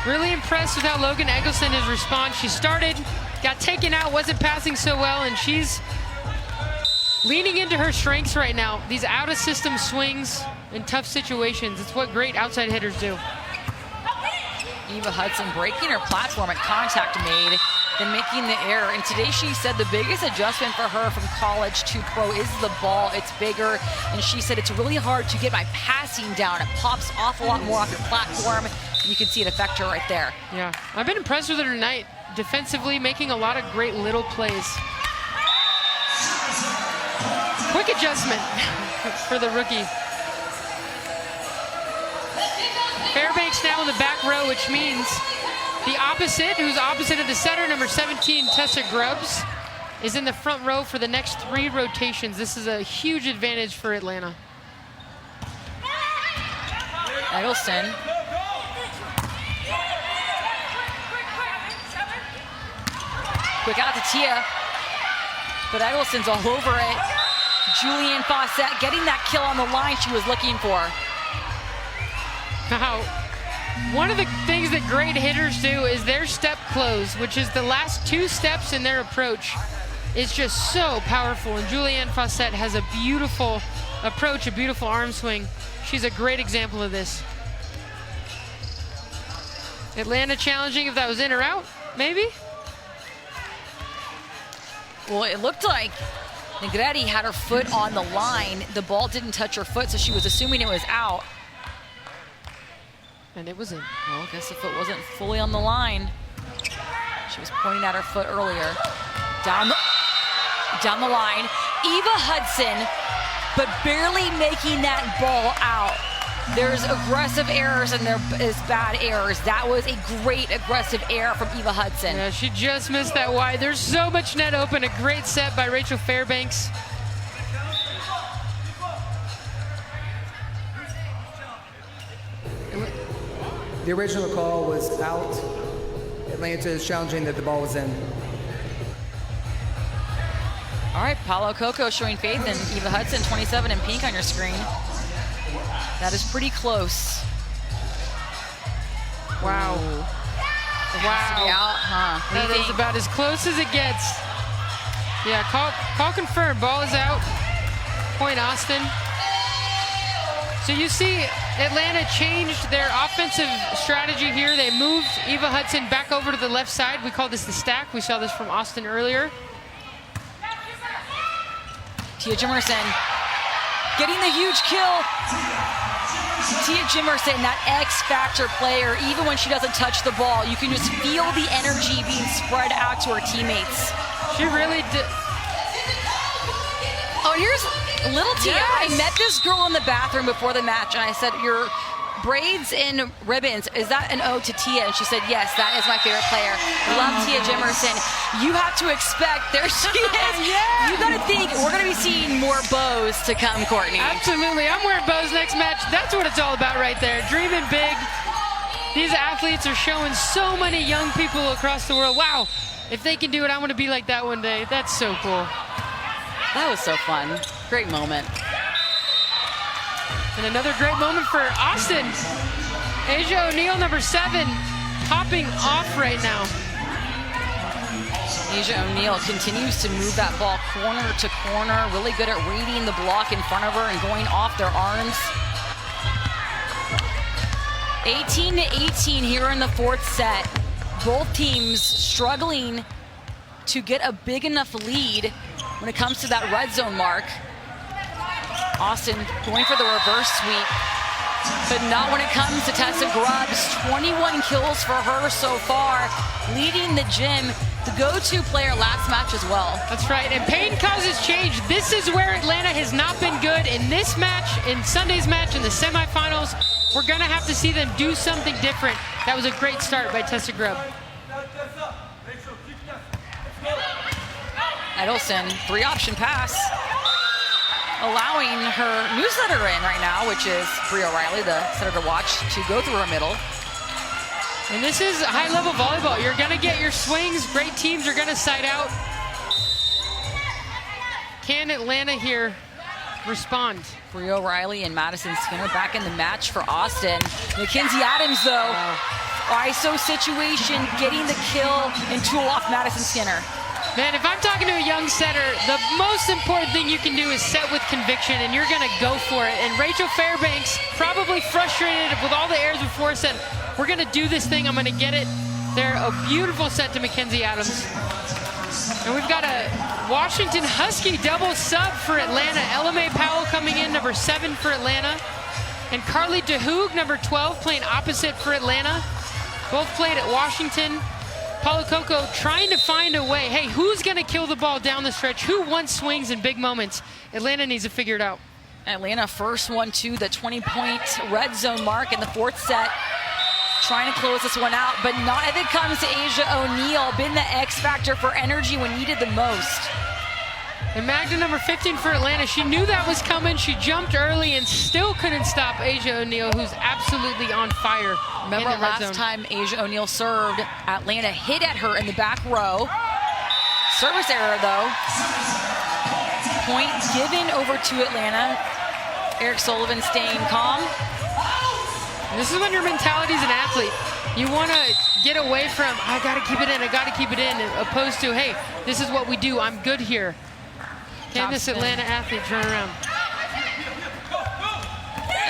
Really impressed with how Logan Eggleston has responded. She started, got taken out, wasn't passing so well, and she's leaning into her strengths right now. These out-of-system swings in tough situations. It's what great outside hitters do. Eva Hudson breaking her platform at contact made, then making the error. And today she said the biggest adjustment for her from college to pro is the ball. It's bigger. And she said it's really hard to get my passing down. It pops off a lot more off your platform. You can see it affect her right there. Yeah, I've been impressed with her tonight. Defensively, making a lot of great little plays. Quick adjustment for the rookie. Fairbanks now in the back row, which means the opposite, who's opposite of the setter, number 17, Tessa Grubbs, is in the front row for the next 3 rotations. This is a huge advantage for Atlanta. Eggleston. Quick out to Tia, but Eggleston's all over it. Julianne Fawcett getting that kill on the line she was looking for. Now, one of the things that great hitters do is their step close, which is the last 2 steps in their approach. It's just so powerful, and Julianne Fawcett has a beautiful approach, a beautiful arm swing. She's a great example of this. Atlanta challenging if that was in or out, maybe? Well, it looked like Negretti had her foot on the line. The ball didn't touch her foot, so she was assuming it was out. And it was in. Well, I guess the foot wasn't fully on the line. She was pointing at her foot earlier. Down the line. Eva Hudson, but barely making that ball out. There's aggressive errors and there is bad errors. That was a great aggressive error from Eva Hudson. Yeah, she just missed that wide. There's so much net open. A great set by Rachel Fairbanks. The original call was out. Atlanta is challenging that the ball was in. All right, Paulo Coco showing faith in Eva Hudson, 27 in pink on your screen. That is pretty close. Wow. Wow. Out, huh? That is about as close as it gets. Yeah, call confirmed. Ball is out. Point Austin. So you see Atlanta changed their offensive strategy here. They moved Eva Hudson back over to the left side. We call this the stack. We saw this from Austin earlier. Tia Jimerson getting the huge kill. Tia Jimerson, that X-factor player, even when she doesn't touch the ball, you can just feel the energy being spread out to her teammates. She really did. Oh, here's little Tia. Yes. I met this girl in the bathroom before the match, and I said, you're braids and ribbons, is that an ode to Tia? And she said, yes, that is my favorite player. Love Tia Jimerson. You have to expect, there she is. Yeah. You got to think we're going to be seeing more bows to come, Courtney. Absolutely. I'm wearing bows next match. That's what it's all about right there. Dreaming big. These athletes are showing so many young people across the world. Wow, if they can do it, I want to be like that one day. That's so cool. That was so fun. Great moment. And another great moment for Austin. Asia O'Neal, number 7, popping off right now. Asia O'Neal continues to move that ball corner to corner, really good at reading the block in front of her and going off their arms. 18-18 here in the 4th set. Both teams struggling to get a big enough lead when it comes to that red zone mark. Austin going for the reverse sweep, but not when it comes to Tessa Grubbs. 21 kills for her so far, leading the gym, the go-to player last match as well. That's right, and pain causes change. This is where Atlanta has not been good. In this match, in Sunday's match, in the semifinals, we're gonna have to see them do something different. That was a great start by Tessa Grubb. Edelson, 3-option pass, allowing her new setter in right now, which is Bria O'Reilly, the setter to watch, to go through her middle. And this is high-level volleyball. You're gonna get your swings. Great teams are gonna side out. Can Atlanta here respond? Bria O'Reilly and Madison Skinner back in the match for Austin. Mackenzie Adams, though, ISO situation, getting the kill and tool off Madison Skinner. Man, if I'm talking to a young setter, the most important thing you can do is set with conviction, and you're gonna go for it. And Rachel Fairbanks, probably frustrated with all the errors before, said, we're gonna do this thing, I'm gonna get it. They're a beautiful set to Mackenzie Adams. And we've got a Washington Husky double sub for Atlanta. Ella Mae Powell coming in, number 7 for Atlanta. And Carly DeHoog, number 12, playing opposite for Atlanta. Both played at Washington. Paulo Coco trying to find a way. Hey, who's gonna kill the ball down the stretch? Who wants swings in big moments? Atlanta needs to figure it out. Atlanta first one to the 20-point red zone mark in the 4th set. Trying to close this one out, but not if it comes to Asia O'Neal. Been the X factor for energy when needed the most. And Magda, number 15 for Atlanta, she knew that was coming. She jumped early and still couldn't stop Asia O'Neal, who's absolutely on fire. Remember last time Asia O'Neal served, Atlanta hit at her in the back row. Service error, though. Point given over to Atlanta. Eric Sullivan staying calm. This is when your mentality as an athlete. You want to get away from, I got to keep it in, I got to keep it in, opposed to, hey, this is what we do, I'm good here. Can this Atlanta athlete turn around?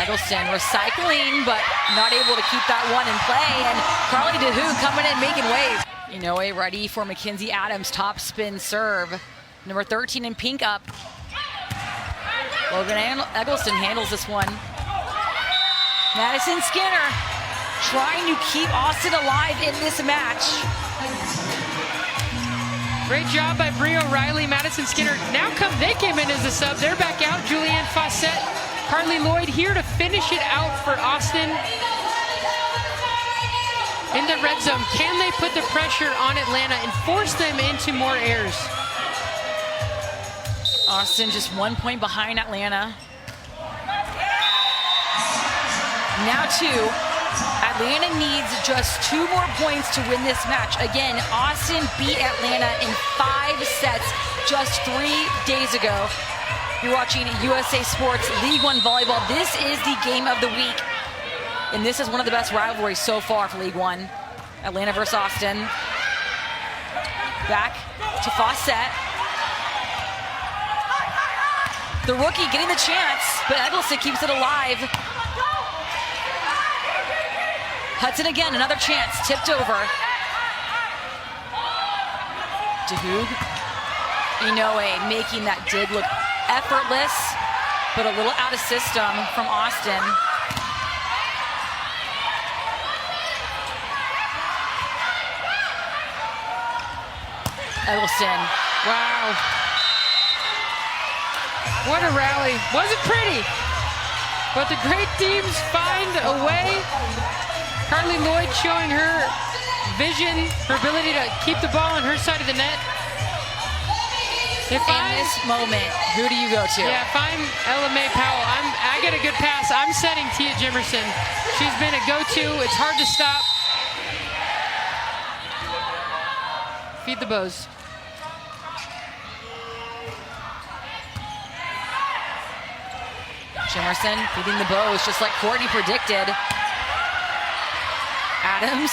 Edelson recycling, but not able to keep that one in play. And Carly DeHoog coming in, making waves. Inoue ready for Mackenzie Adams, top spin serve. Number 13 in pink up. Logan Eggleston handles this one. Madison Skinner trying to keep Austin alive in this match. Great job by Bria O'Reilly, Madison Skinner. They came in as a sub. They're back out. Julianne Fawcett, Carly Lloyd here to finish it out for Austin. In the red zone, can they put the pressure on Atlanta and force them into more errors? Austin just 1 point behind Atlanta. Now 2. Atlanta needs just 2 more points to win this match. Again, Austin beat Atlanta in 5 sets just 3 days ago. You're watching USA Sports League One Volleyball. This is the game of the week. And this is one of the best rivalries so far for League One. Atlanta versus Austin. Back to Fawcett. The rookie getting the chance, but Eggleston keeps it alive. Hudson again, another chance, tipped over. DeHoog. Inoue making that dig look effortless, but a little out of system from Austin. Eggleston. Wow. What a rally. Wasn't pretty. But the great teams find a way. Carly Lloyd showing her vision, her ability to keep the ball on her side of the net. In this moment, who do you go to? Yeah, if I'm Ella May Powell, I get a good pass. I'm setting Tia Jimerson. She's been a go-to. It's hard to stop. Feed the bows. Jimerson feeding the bows, just like Courtney predicted. Adams.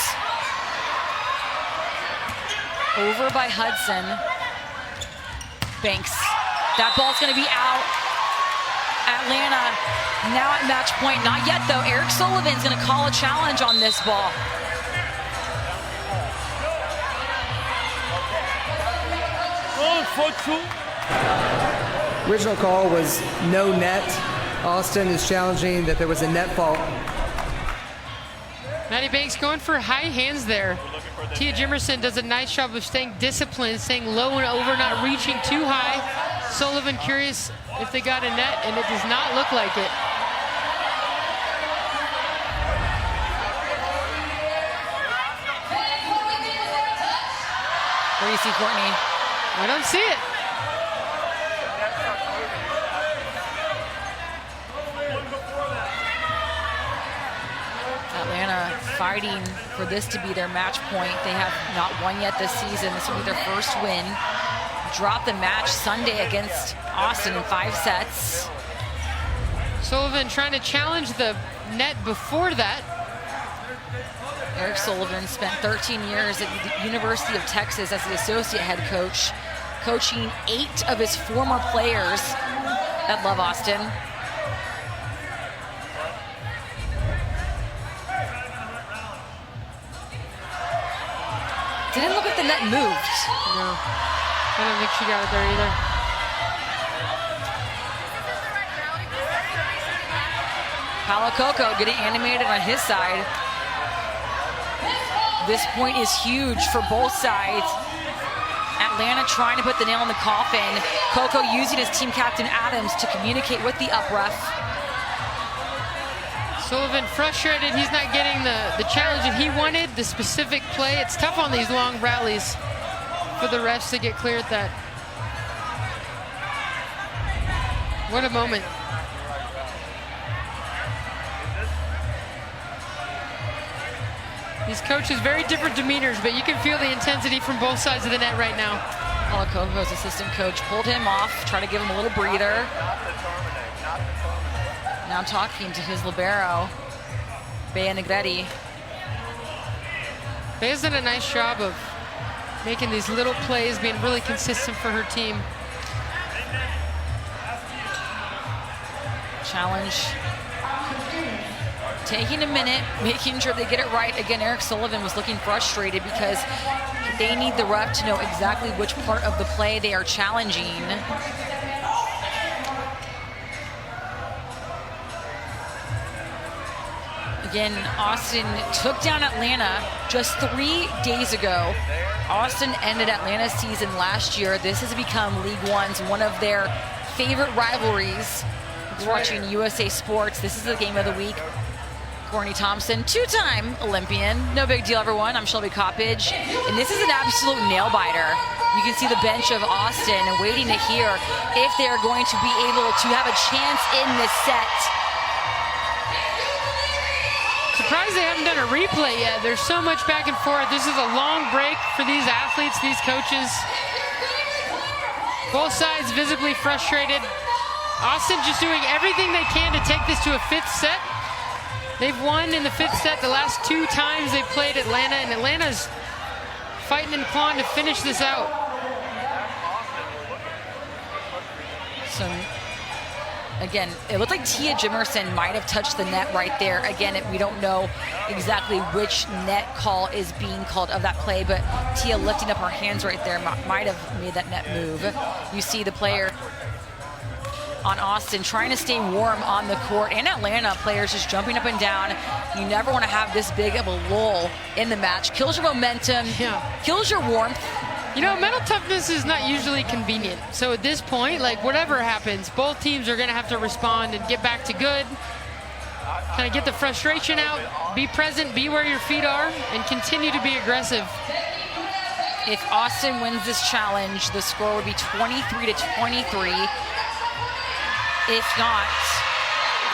Over by Hudson. Banks. That ball's going to be out. Atlanta now at match point. Not yet, though. Eric Sullivan's going to call a challenge on this ball. For 2. Original call was no net. Austin is challenging that there was a net fault. Maddie Banks going for high hands there. Tia Jimerson does a nice job of staying disciplined, staying low and over, not reaching too high. Sullivan curious if they got a net, and it does not look like it. Where do you see Courtney? I don't see it. Atlanta fighting for this to be their match point. They have not won yet this season. This will be their first win. Dropped the match Sunday against Austin in 5 sets. Sullivan trying to challenge the net before that. Eric Sullivan spent 13 years at the University of Texas as the associate head coach, coaching 8 of his former players that love Austin. Didn't look like the net moved. No, I don't think she got it there either. Paolo Coco getting animated on his side. This point is huge for both sides. Atlanta trying to put the nail in the coffin. Coco using his team captain Adams to communicate with the up ref. Sullivan frustrated. He's not getting the challenge that he wanted, the specific play. It's tough on these long rallies for the refs to get clear at that. What a moment. These coaches, very different demeanors, but you can feel the intensity from both sides of the net right now. Paolo Coco's assistant coach pulled him off, tried to give him a little breather. Now talking to his libero, Bea Negretti. Bea's done a nice job of making these little plays, being really consistent for her team. Challenge. Taking a minute, making sure they get it right. Again, Eric Sullivan was looking frustrated because they need the ref to know exactly which part of the play they are challenging. Again, Austin took down Atlanta just 3 days ago. Austin ended Atlanta's season last year. This has become League One's one of their favorite rivalries. Watching USA Sports, this is the game of the week. Courtney Thompson, 2-time Olympian. No big deal, everyone. I'm Shelby Coppage. And this is an absolute nail-biter. You can see the bench of Austin waiting to hear if they're going to be able to have a chance in this set. Surprised they haven't done a replay yet. There's so much back and forth. This is a long break for these athletes, these coaches. Both sides visibly frustrated. Austin just doing everything they can to take this to a 5th set. They've won in the 5th set the last 2 times they've played Atlanta, and Atlanta's fighting and clawing to finish this out. So, again, it looked like Tia Jimerson might have touched the net right there. Again, we don't know exactly which net call is being called of that play, but Tia lifting up her hands right there might have made that net move. You see the player on Austin trying to stay warm on the court, and Atlanta players just jumping up and down. You never want to have this big of a lull in the match. Kills your momentum, kills your warmth. You know, mental toughness is not usually convenient. So at this point, like whatever happens, both teams are going to have to respond and get back to good. kind of get the frustration out, be present, be where your feet are, and continue to be aggressive. If Austin wins this challenge, the score would be 23-23. If not,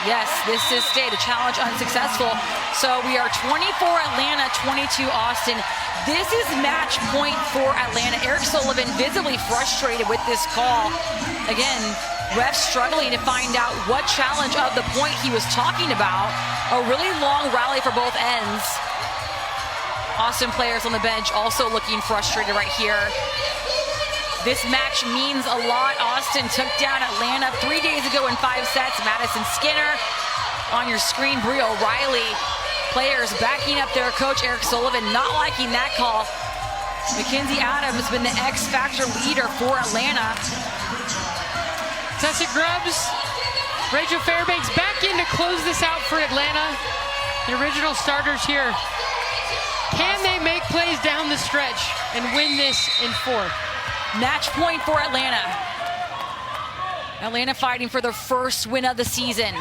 yes, this is stay. The challenge unsuccessful. So we are 24 Atlanta, 22 Austin. This is match point for Atlanta. Eric Sullivan visibly frustrated with this call. Again, refs struggling to find out what challenge of the point he was talking about. A really long rally for both ends. Austin players on the bench also looking frustrated right here. This match means a lot. Austin took down Atlanta 3 days ago in 5 sets. Madison Skinner on your screen. Brie O'Reilly. Players backing up their coach, Eric Sullivan, not liking that call. Mackenzie Adams has been the X-Factor leader for Atlanta. Tessa Grubbs, Rachel Fairbanks back in to close this out for Atlanta. The original starters here. Can they make plays down the stretch and win this in 4? Match point for Atlanta. Atlanta fighting for their first win of the season.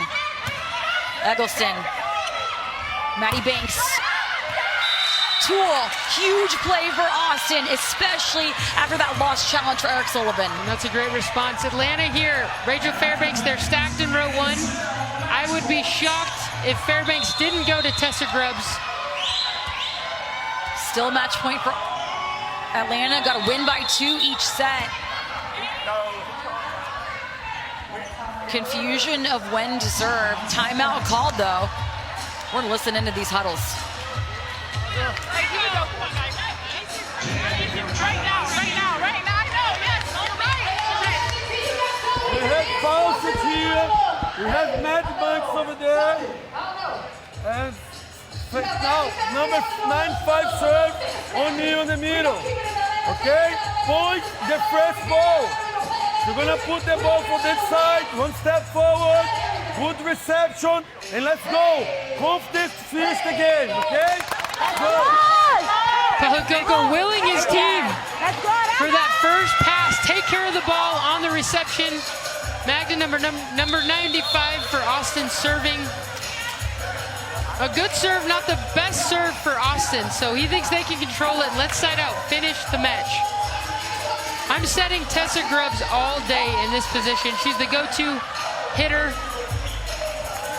Eggleston. Maddie Banks. Tool. Huge play for Austin, especially after that lost challenge for Eric Sullivan. And that's a great response. Atlanta here. Rachel Fairbanks, they're stacked in row 1. I would be shocked if Fairbanks didn't go to Tessa Grubbs. Still match point for Atlanta. Got to win by 2 each set. Confusion of when to serve. Timeout called though. We're gonna listen into these huddles. Right now, yes, on the right. We have Fawcett here. We have Matt Banks over there. And now, number 9-5 serve, O'Neal in the middle. Okay? Point the first ball. You're gonna put the ball for that side, 1 step forward, good reception, and let's go. Confidence to finish the game, okay? Go. Palakoko willing his team for that first pass. Take care of the ball on the reception. Magda number 95 for Austin serving. A good serve, not the best serve for Austin, so he thinks they can control it. Let's side out, finish the match. I'm setting Tessa Grubbs all day in this position. She's the go-to hitter.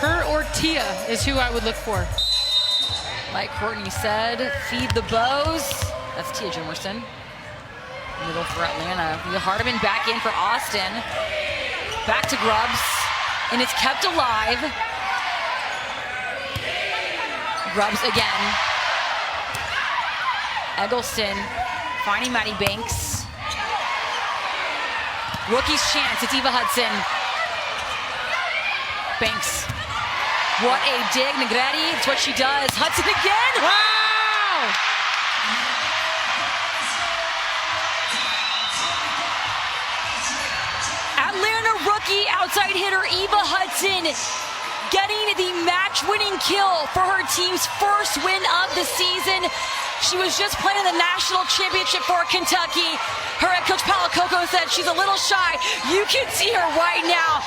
Her or Tia is who I would look for. Like Courtney said, feed the bows. That's Tia Jimerson. Middle for Atlanta. Leah Hardiman back in for Austin. Back to Grubbs, and it's kept alive. Grubbs again. Eggleston finding Maddie Banks. Rookie's chance, it's Eva Hudson. Banks. What a dig, Negretti, it's what she does. Hudson again! Wow! Atlanta rookie outside hitter Eva Hudson getting the match-winning kill for her team's first win of the season. She was just playing in the national championship for Kentucky. Her head coach Palakoko said she's a little shy. You can see her right now.